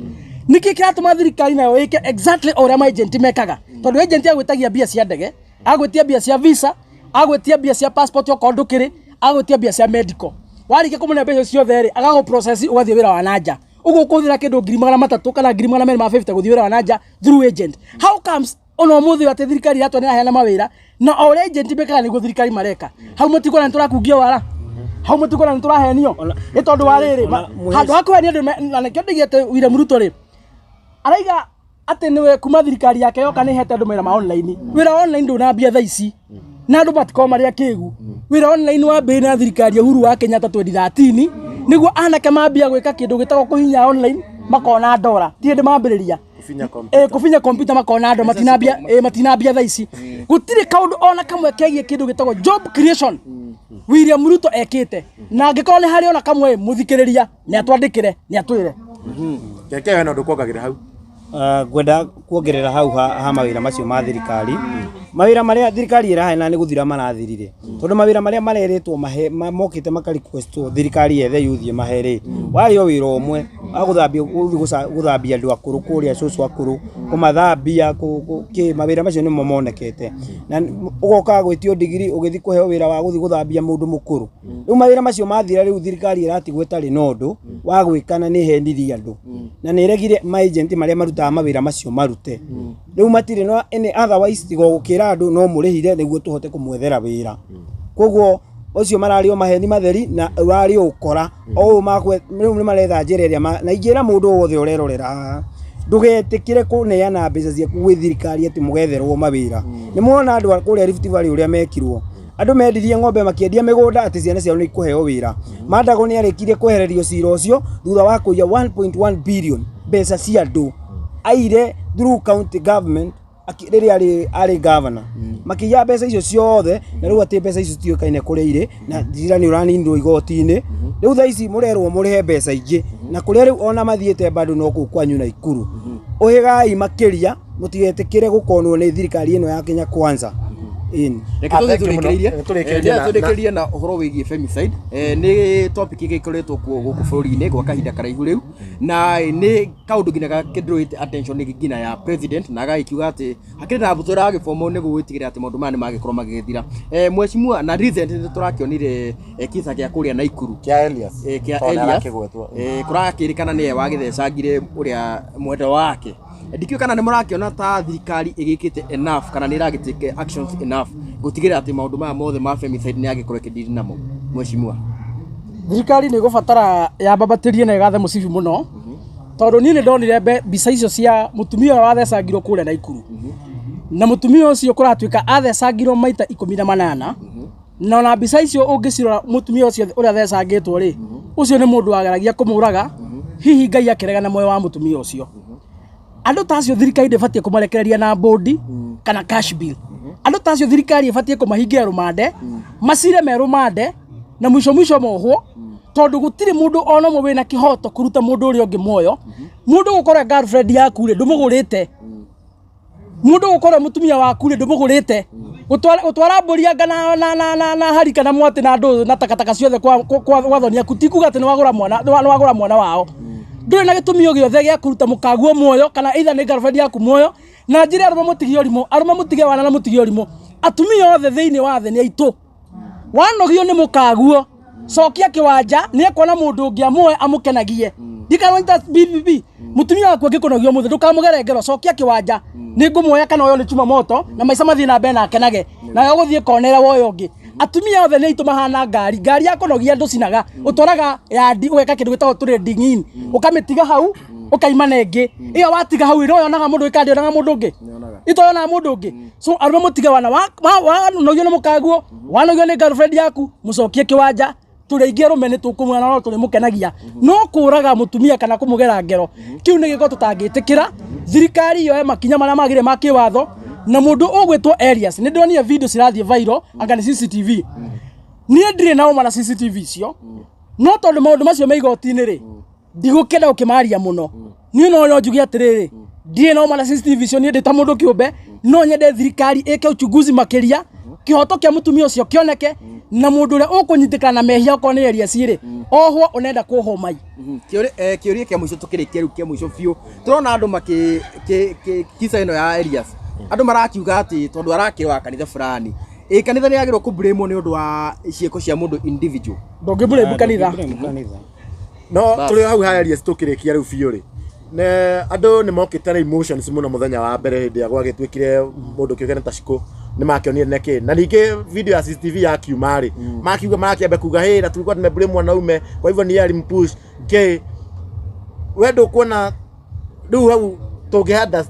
A: nĩkĩ kĩratũma thirikari nayo ĩke exactly ũrĩa ma agent mekaga tondũ agent agwĩtagia mbia cia ndege agwĩtia mbia cia visa agwĩtia mbia cia passport okorwo ndũkĩrĩ agwĩtia mbia cia medical warĩkia kũmũne mbeca ciothe agagũ process ũgathiĩ wĩra wa nanja ũguo kũhũthĩra kĩndũ 300,000 kana 250 gũthiĩ wĩra wa nanja through agent how comes ona mũthĩ atĩ thirikari yatwa nĩ yaheana mawĩra na o ũrĩa agent mekaga nĩguo thirikari mareka hau mũtikona nĩ tũrakungio wara hau mũtikona nĩ tũrahenio nĩ tondũ wa rĩrĩ handũ ha kũhenia andũ na nĩkĩo ndigĩte William Ruto rĩ araiga atĩ nĩwe kuma thirikari yake yoka nĩ hete andũ mawĩra ma online wĩra online ndũnambia thaa ici na andũ matikoo marĩa kĩgu wĩra online wambĩrĩirie na thirikari ya Uhuru wa Kenyatta 2013 nĩguo anake mambia gwĩka kĩndũ gĩtagwo kũhinya online makona ndora ti hĩndĩ mambĩrĩria kufinya computer makona andũ matinambia thaa ici gũtirĩ kaũndũ ona kamwe kegiĩ kĩndũ gĩtagwo job creation William Ruto ekĩte na angĩkorwo nĩ harĩ ona kamwe mũthikĩrĩria nĩ atwandĩkĩre nĩ atwĩre
B: keke hena ũndũ kuongagĩra hau
D: ngwenda kuongerera hau ha mawĩra macio ma thirikari mawĩra marĩa thirikari ĩraheana nĩ gũthira marathirire tondũ mawĩra marĩa marerĩtwo mokĩte makarequestwo thirikari yethe youth maherĩ warĩ o wĩra ũmwe aguthambia guthambia andu akuru kuria cucu akuru kumathambia ki mawira macio nimo monekete na ugoka gwitio digiri ugithi kuheo wira wa guthi guthambia mundu mukuru riu mawira macio mathira riu thirikari irati gwetari nondu wa gwikana ni hendirie andu na ni regire ma agent maria marutaga mawira macio marute riu matire no any otherwise tigo gukira andu no murihire niguo tuhote kumwethera wira koguo ucio marario maheni matheri na urari ukora o makwe ni maretha njira iria na ingira mundu wothe urerorera ndugetikire kuneana mbeca ciaku gwi thirikari ati mugetherwo mawira ni muona andu akuria Rift Valley uria mekirwo andu mendirie ng'ombe makiendia migunda ati ciana ciao ni kuheo wira Mandago ni arekirie kwehererio cira ucio thutha wa kuya 1.1 billion mbeca cia andu aire through county government akiriria ari governor makiya mbeca icio ciothe na riu ati mbeca icio tiokaine kuria ire na njira ni uranindwo igoti-ini riu tha ici murerwo murihe mbeca ingi na kuria riu ona mathiete bado no kwanyu na Ikuru uhigai makiria mutigetikire gukonwo ni thirikari ino ya Kenya Kwanza
C: reke turekererie na uhoro wigie femicide ni topic igikoretwo kuo guku bururi-ini gwa kahinda karaihu riu na ni kaundu ngina gakindroite attention ni ngina ya president na gakiuga ati hakiri na mbutura agifomo ni gugwitigira ati maundu mane magikorwo magithira mweshimua na recent ni turakionire kisa kia kuria na Ikuru
B: kia Elias
C: kurakirikana ni wagithecangire uria mwenda wake ndikio kana ni murakiona ta thirikari igikite enough kana ni iragitike actions enough gutigira ati maundu maya mothe ma femicide ni agikorwo kidiri namo mweshimua
A: thirikari ni gubatara ya babatirie na igathe musibi muno tondu ni ndonire mbica icio cia mutumia wathecangirwo kuria na Ikuru na mutumia ucio kuratuika athecangirwo maita 18 na ona mbica icio ungicirora mutumia ucio uria thecangitwo ri ucio ni mundu wageragia kumuraga hihi Ngai akerega na moyo wa mutumia ucio andu tacio thirikari ndibatie kumarekereria na bodi kana cash bill andu tacio thirikari ibatie kumahingira rumande macire me rumande na mwisho mohwo tondu gutiri mundu ona mwe na kihoto kuruta mundu uri ongi moyo mundu gukora girlfriend yaku ri ndumugurite mundu gukora mutumia waku ri ndumugurite utwara mburianga na harika na mwati na ndu na takataka ciothe kwa wathonia kutikuga ati ni wagura mwana wao nduri na gitumio giothe gia kuruta mukaguo muoyo kana either ni girlfriend yaku muoyo na njira aruma mutige wana na mutige orimo atumia othe thiini wa thĩ ni aitu wanogio ni mukaguo cokia kiwanja ni ekona mundu ungi amwe amukenagie ndikaronyita BBB mutumia waku angikunogio muthe ndukamugere ngero cokia kiwanja ni ngumuoya kana uyo ni chuma moto na maica mathie na mbere na akenage na yo guthie konera woyo ungi atumia othe ni aitu mahana ngari yakunogia ndu cinaga utwaraga yandi ugeka kindu gitagwo trading ukamitiga hau ukaimana ingi iyo watiga hau ino yonaga mundu ikandi onaga mundu ungi itoyona mundu ungi so aruma mutiga wana wanogio ni mukaguo wanogio ni girlfriend yaku mucokie kiwanja turiingie rumene tukumwana no turi mukenagia no kuraga mutumia kana kumugera ngero kiu ni giko tutangitikira thirikari yo makinya maria magire makiwatho na mundu ugwitwo Elias ni ndonire video cirathie viral anga ni CCTV ni ndire nao mana CCTV cio no tondu maundu macio meigoti-ini ri ndigukenda ukimaria muno ni no njugi atiriri ndire nao mana CCTV cio ni ndita mundu kiumbe no nyende thirikari ike uchunguzi makiria kihoto kia mutumia ucio kioneke na mundu ule ukunyitikana na mehia ko ni Elias ri ohwo unenda kuhomai
C: kiuria kia mwisho tukirikia kia mwisho biu turona andu kisa ino ya Elias andu marakiuga ati tondu arakirwa kanitha fulani kanitha ni agirwo ku blame ni undu wa cieko cia mundu individual
A: ndonge blame kanitha
B: no tuli hau ha Elias tukirikia riu biu ri ne andu ni mokite na emotions muno muthenya wa mbere hindi agwa gitwikire mundu kiugene ta ciko ni makionire neke na ninge video ya CCTV ya kiumari makiuga makiambe kuga hey na tulikuwa tumeblame mwanaume kwa hivyo ni yali mpush ke wedo kuona du hau tugenda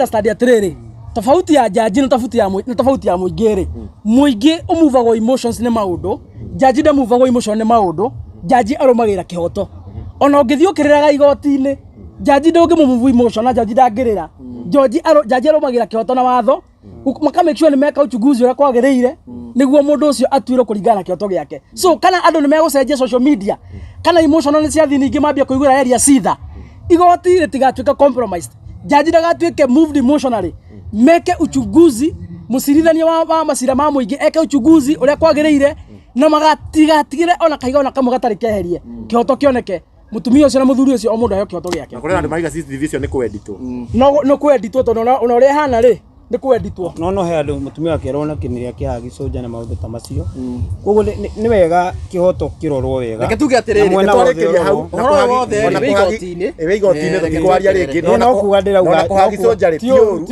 B: study
A: atiriri tofauti ya jaji na tofauti ya muigiri muigi umuvagwo emotions ni maundu jaji da muvagwo emotion ni maundu jaji aromagira kihoto ona ungithiukiriraga igoti-ini jaji ndungi mumuvu emotion na jaji ndangirira jaji aromagira kihoto na watho maka make sure ni meka uchunguzi uria kwagiriire niguo mundu ucio atuirwo kuringana na kihoto giake so kana andu ni megucenjia social media kana emotional ni cia thini ingi mambia kuigura area citha igoti ritigatuika compromised jaji ndagatuike moved emotionally meke uchunguzi musirithania wa macira ma muingi eke uchunguzi uria kwagiriire na magatigatigire ona kaiga ona kamwe gatari keherie kihoto kioneke mutumia ucio na muthuri ucio o mundu ayo kioto giake
B: na kuri andu maiga CCTV cio ni kweditwo
A: no kweditwo to ona uri hana ri ni kweditwo
D: no he andu mutumia wake arona kiniria kia gicoja na maundu ta macio koguo ni wega kihoto kirorwo wega
C: reke tuge atiriri
B: twarekeria hau
C: horo wothe igotini
B: igotini tukikwaria ringi
D: no kuga ndirauga
B: kuhagicoja ri piuru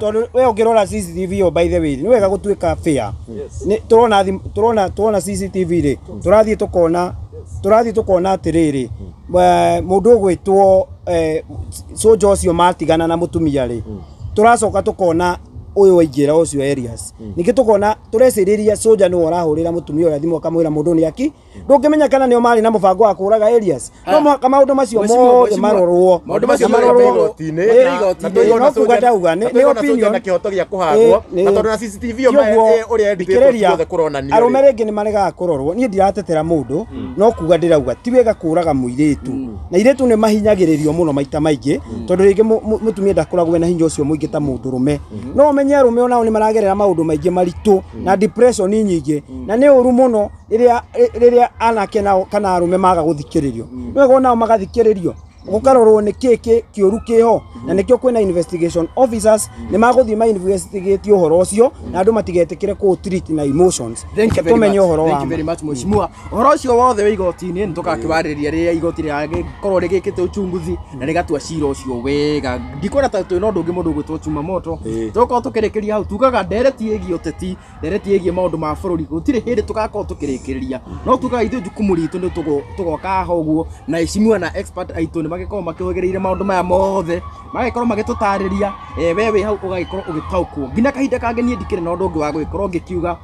D: tondu we ungirora CCTV o by the way ni wega gutuika fair ni turona CCTV ri turathie tukona atiriri mundu ugwitwo soja ucio matigana na mutumia ri turacoka tukona uyu waingira ucio areas ningi tukona tureciriria soja ni warahurira mutumia uria thimu akamwira mundu ni aki ndungimenya kana nio mari na mubango wa kuraga areas no maundu macio mothe marorwo
B: maundu macio marorwo
D: no kuga ndauga ni opinion
B: na kihoto gia kuhagwo na tondu na CCTV uria editwo kuronanio
D: arume ringi ni maregaga kurorwo ni ndiratetera mundu no kuga ndirauga ti wega kuraga muiritu na iritu ni mahinyagiririo muno maita maingi tondu ringi mutumia ndakoragwo na hinya ucio muingi ta mundu rume no menye arume onao ni maragerera maundu maingi maritu na depression nyingi na ni uru muno riria anake nao kana arume maga guthikiririo wega onao magathikiririo gukarorwo ni kiki kiuru kiho na nikio kwina investigation officers ni maguthii ma investigate uhoro ucio na andu matigetikire ku treat na emotions tumenye uhoro wa
C: thank you very much mheshimiwa uhoro ucio wothe wa igotini nitukakiwariria riria igoti riagikorwo rigikite uchunguzi na rigatua cira ucio wega ndikwenda ta twina undu ungi mundu gwitwo chuma moto tuko tukirikiria hau tugaga ndereti egi uteti ndereti egi maundu ma bururi gutire hindi tugakorwo tukirikiriria no tugaga ithu jukumu ritu ni tugoka hoguo na mheshimiwa na expert aitu ni magikorwo makihogereire maundu maya mothe magikorwo magitutariria wewe hau ugagikorwo ugitaukwo ngina kahinda kange nie ndikire na undu ungi wa gugikorwo ngikiuga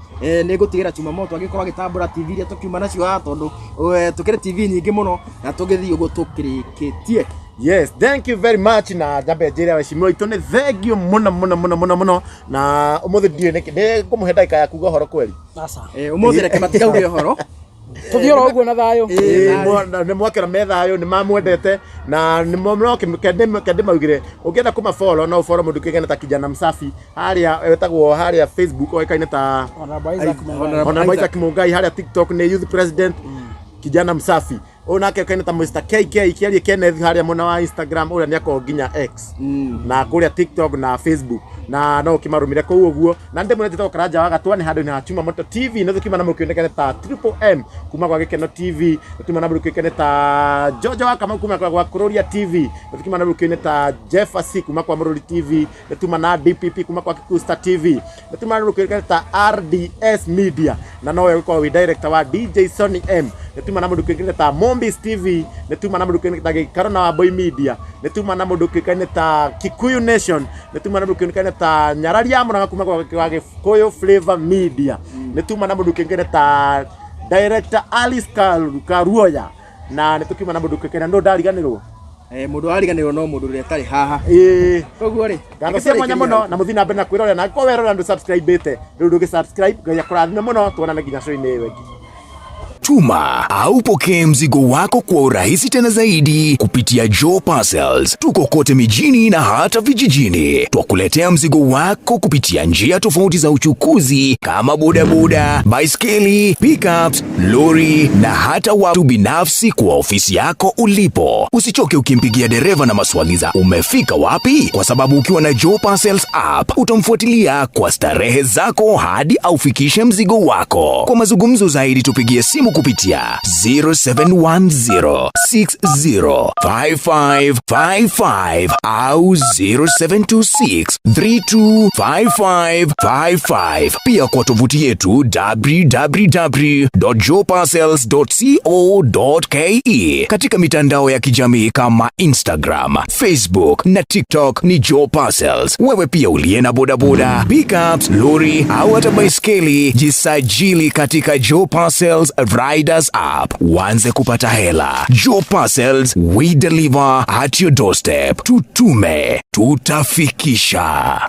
C: ni ngutigira chuma moto agikorwo agitambura TV ria tukiuma nacio ha tondu tukire TV nyingi muno na tugithi ugo tukirikitie.
B: Yes, thank you very much na jambe njira weshimiro itu ni thengio muno na umuthi ndie ni kumuhe ndagika ya kuga horo kweli
A: sasa
C: umuthi reke matigauge horo
A: tuthiora uguo na thayo
B: ni mwakira methayo ni mamwendete na ni momroke kende maugire ungienda kuma follow no follow mundu kigena ta kijana msafi haria wetagwo haria Facebook oikaine ta Honorable Isaac Mungai haria TikTok ni youth president kijana msafi onake kaine ta Mr KK kiarie Kenneth haria mona wa Instagram uria ni ako ginya X na kuria TikTok na Facebook na no kimarumire ko uguo na ndemwe ndito karaja waga twani handu na Chuma Moto TV no thukima na mukionekane ta Triple M kuma kwa Gikeno TV thukima na mukionekane ta Jojo kama kuma kwa Kuroria TV thukima na mukionekane ta Jeffasi kuma kwa Mururi TV thukima na DPP kuma kwa Kikusta TV thukima na mukionekane ta RDS Media na no kwa director wa DJ Sonny M thukima na mukionekane ta Mombis TV thukima na mukionekane ta Karona wa Boy Media thukima na mukionekane ta Kikuyu Nation thukima na mukionekane ta Nyararia Muranga kuma kwa Gikuyu Flavor Media nituma na mundu kengene ta director Alice Karuoya na nitukima na mundu kengene ndo ndariganirwo
C: mundu ariganirwo no mundu ria tari haha koguo ri
B: ngakasema mwanya muno na muthina mbe na kwirora na ko werora ndu subscribe bete ndu ndu subscribe ngaya kurathime muno tuonana nginya show-ini wengi.
E: Tuma au pokee mzigo wako kwa urahisi tena zaidi kupitia Joe Parcels. Tuko kote mijini na hata vijijini. Twakuletea mzigo wako kupitia njia tofauti za uchukuzi kama bodaboda, baiskeli, pickups, lori na hata watu binafsi kwa ofisi yako ulipo. Usichoke ukimpigia dereva na maswali za umefika wapi, kwa sababu ukiwa na Joe Parcels app utamfuatilia kwa starehe zako hadi aufikishe mzigo wako. Kwa mazungumzo zaidi tupigie simu kupitia 0710605555 au 0726325555. Pia kwa tovuti yetu www.joeparcels.co.ke. Katika mitandao ya kijamii kama Instagram, Facebook na TikTok ni Joe Parcels. Wewe pia uliye na bodaboda, pickups, lori au hata baiskeli, jisajili katika Joe Parcels Riders app. Uanze kupata hela. Joe Parcels, we deliver at your doorstep. Tutume, tutafikisha.